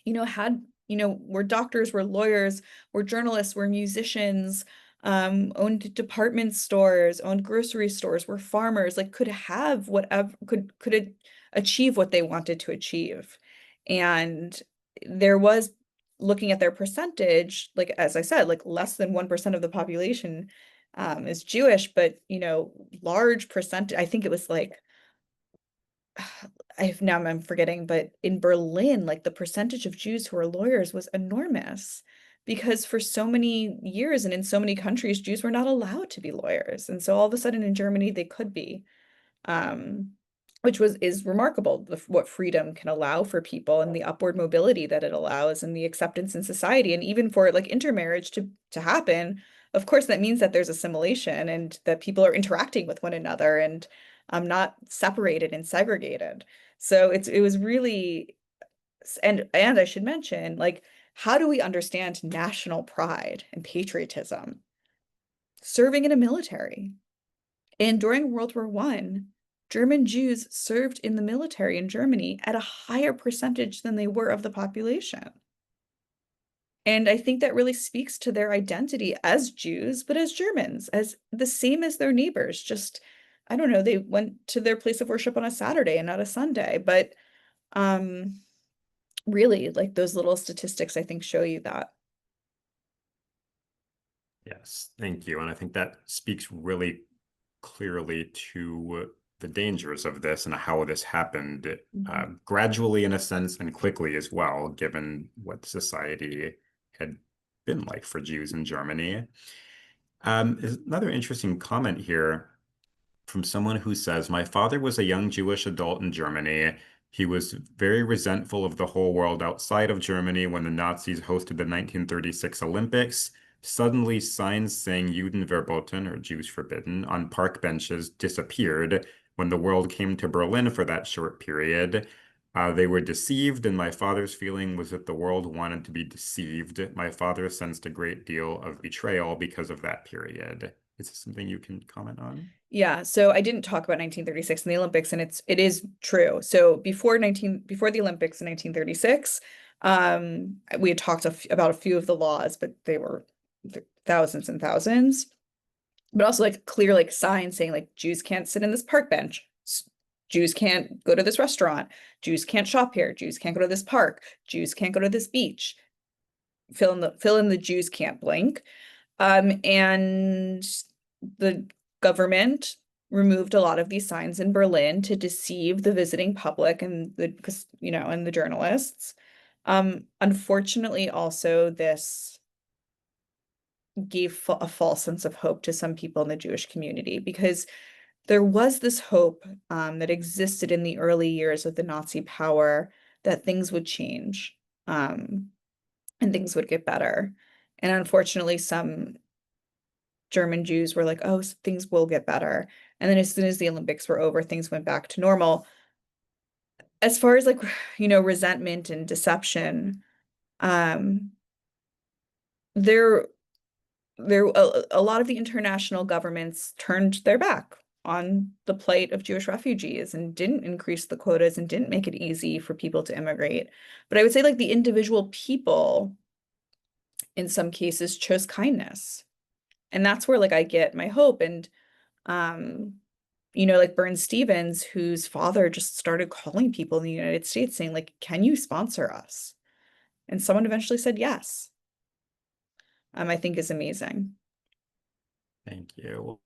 were doctors, were lawyers, were journalists, were musicians, owned department stores, owned grocery stores, were farmers, like could have whatever, could achieve what they wanted to achieve. And there was, looking at their percentage, like as I said, like less than 1% of the population is Jewish, but large percentage, I think it was like I'm forgetting, but in Berlin, like the percentage of Jews who are lawyers was enormous because for so many years and in so many countries, Jews were not allowed to be lawyers. And so all of a sudden in Germany, they could be, um, which is remarkable, what freedom can allow for people and the upward mobility that it allows and the acceptance in society. And even for like intermarriage to happen, of course, that means that there's assimilation and that people are interacting with one another and not separated and segregated. So it was really, and I should mention, like How do we understand national pride and patriotism? Serving in a military. And during World War I, German Jews served in the military in Germany at a higher percentage than they were of the population. And I think that really speaks to their identity as Jews, but as Germans, as the same as their neighbors. Just, I don't know, they went to their place of worship on a Saturday and not a Sunday. But um, really, like those little statistics, I think, show you that. Yes, thank you. And I think that speaks really clearly to the dangers of this and how this happened Mhm. gradually, in a sense, and quickly as well, given what society had been like for Jews in Germany. Is another interesting comment here from someone who says, my father was a young Jewish adult in Germany. He was very resentful of the whole world outside of Germany when the Nazis hosted the 1936 Olympics. Suddenly, signs saying Juden verboten, or Jews forbidden, on park benches disappeared when the world came to Berlin for that short period. They were deceived, and my father's feeling was that the world wanted to be deceived. My father sensed a great deal of betrayal because of that period. Is this something you can comment on? Yeah, so I didn't talk about 1936 in the Olympics, and it is true. So before the Olympics in 1936, we had talked about a few of the laws, but they were thousands and thousands. But also like clear like signs saying like Jews can't sit in this park bench. Jews can't go to this restaurant. Jews can't shop here. Jews can't go to this park. Jews can't go to this beach. Fill in the Jews can't blink. And the government removed a lot of these signs in Berlin to deceive the visiting public and and the journalists. Unfortunately, also this gave a false sense of hope to some people in the Jewish community because there was this hope that existed in the early years of the Nazi power that things would change and things would get better. And unfortunately, some German Jews were like, oh, things will get better. And then as soon as the Olympics were over, things went back to normal. As far as like, resentment and deception, um, there a lot of the international governments turned their back on the plight of Jewish refugees and didn't increase the quotas and didn't make it easy for people to immigrate. But I would say like the individual people in some cases chose kindness. And that's where like I get my hope. And um, like Burns Stevens, whose father just started calling people in the United States saying, like, can you sponsor us? And someone eventually said yes. I think is amazing. Thank you.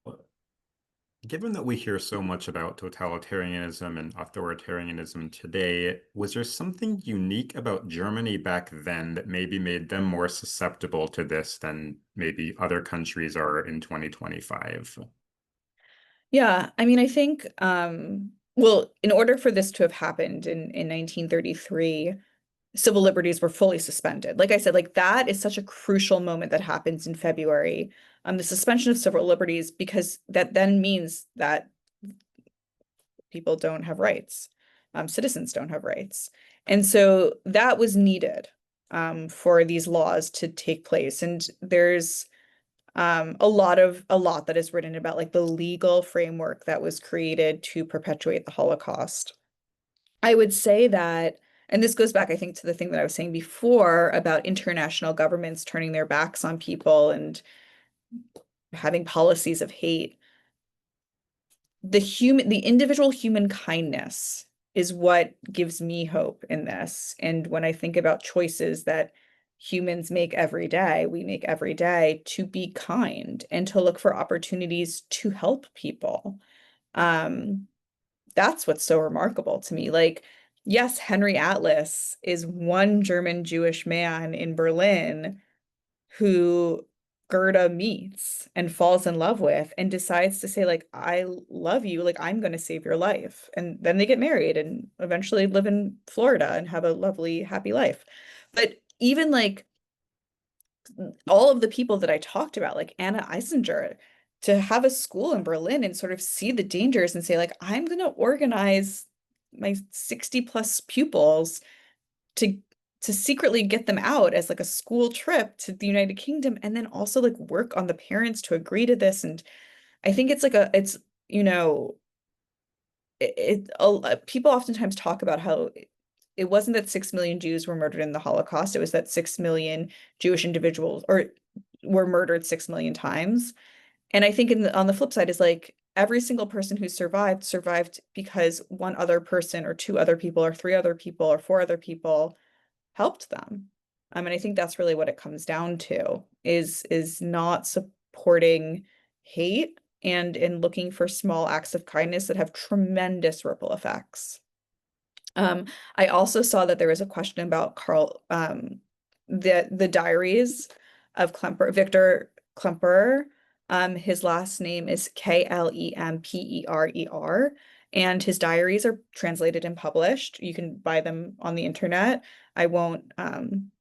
Given that we hear so much about totalitarianism and authoritarianism today, was there something unique about Germany back then that maybe made them more susceptible to this than maybe other countries are in 2025? Yeah, I mean, I think, well, in order for this to have happened in 1933, civil liberties were fully suspended. Like I said, like that is such a crucial moment that happens in February. The suspension of civil liberties, because that then means that people don't have rights. Citizens don't have rights. And so that was needed for these laws to take place. And there's a lot that is written about like the legal framework that was created to perpetuate the Holocaust. I would say that, and this goes back, I think, to the thing that I was saying before about international governments turning their backs on people and having policies of hate. The individual human kindness is what gives me hope in this. And when I think about choices that humans make every day, we make every day to be kind and to look for opportunities to help people. Um, that's what's so remarkable to me. Like, yes, Henry Atlas is one German Jewish man in Berlin who Gerda meets and falls in love with and decides to say, like, I love you, like, I'm going to save your life. And then they get married and eventually live in Florida and have a lovely, happy life. But even like all of the people that I talked about, like Anna Eisinger, to have a school in Berlin and sort of see the dangers and say, like, I'm going to organize my 60 plus pupils to to secretly get them out as like a school trip to the United Kingdom, and then also like work on the parents to agree to this. And I think it's like it's, you know, people oftentimes talk about how it wasn't that 6 million Jews were murdered in the Holocaust. It was that 6 million Jewish individuals or were murdered 6 million times. And I think on the flip side is like every single person who survived because one other person or two other people or three other people or four other people helped them. And I think that's really what it comes down to is not supporting hate and in looking for small acts of kindness that have tremendous ripple effects. I also saw that there was a question about the diaries of Victor Klemperer. His last name is Klemperer, and his diaries are translated and published. You can buy them on the internet. I won't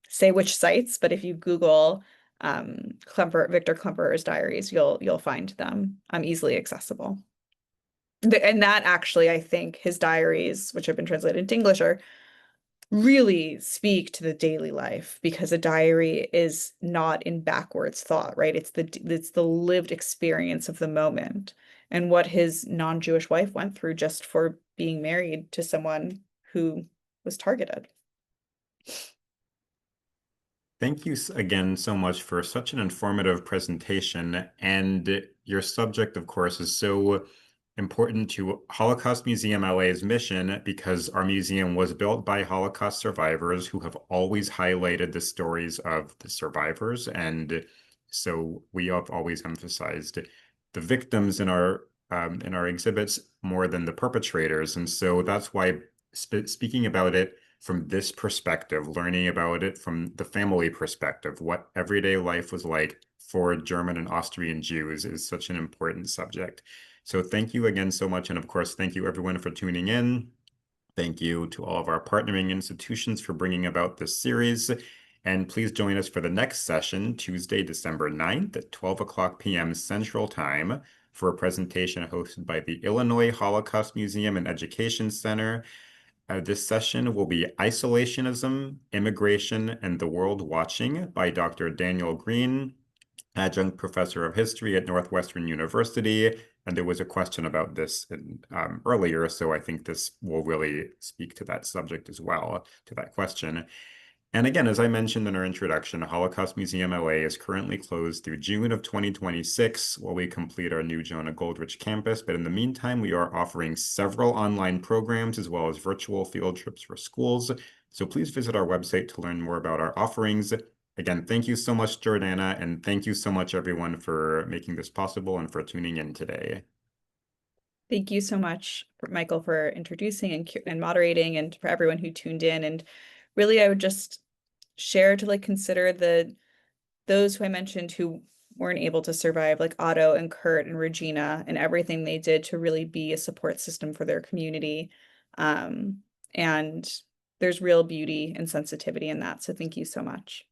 say which sites, but if you Google Victor Klemperer's diaries, you'll find them easily accessible. And that actually, I think his diaries, which have been translated into English, are really speak to the daily life because a diary is not in backwards thought, right? It's the lived experience of the moment and what his non-Jewish wife went through just for being married to someone who was targeted. Thank you again so much for such an informative presentation. And your subject, of course, is so important to Holocaust Museum LA's mission because our museum was built by Holocaust survivors who have always highlighted the stories of the survivors. And so we have always emphasized the victims in our exhibits more than the perpetrators. And so that's why speaking about it from this perspective, learning about it from the family perspective, what everyday life was like for German and Austrian Jews is such an important subject. So thank you again so much. And of course, thank you everyone for tuning in. Thank you to all of our partnering institutions for bringing about this series. And please join us for the next session, Tuesday, December 9th at 12 o'clock p.m. Central Time for a presentation hosted by the Illinois Holocaust Museum and Education Center. This session will be Isolationism, Immigration, and the World Watching by Dr. Daniel Green, adjunct professor of history at Northwestern University. And there was a question about this earlier, so I think this will really speak to that subject as well, to that question. And again, as I mentioned in our introduction, Holocaust Museum LA is currently closed through June of 2026 while we complete our new Jonah Goldrich campus. But in the meantime, we are offering several online programs as well as virtual field trips for schools. So please visit our website to learn more about our offerings. Again, thank you so much, Jordanna, and thank you so much, everyone, for making this possible and for tuning in today. Thank you so much, Michael, for introducing and moderating, and for everyone who tuned in. And really, I would just share to like consider those who I mentioned who weren't able to survive, like Otto and Kurt and Regina, and everything they did to really be a support system for their community. And there's real beauty and sensitivity in that. So thank you so much.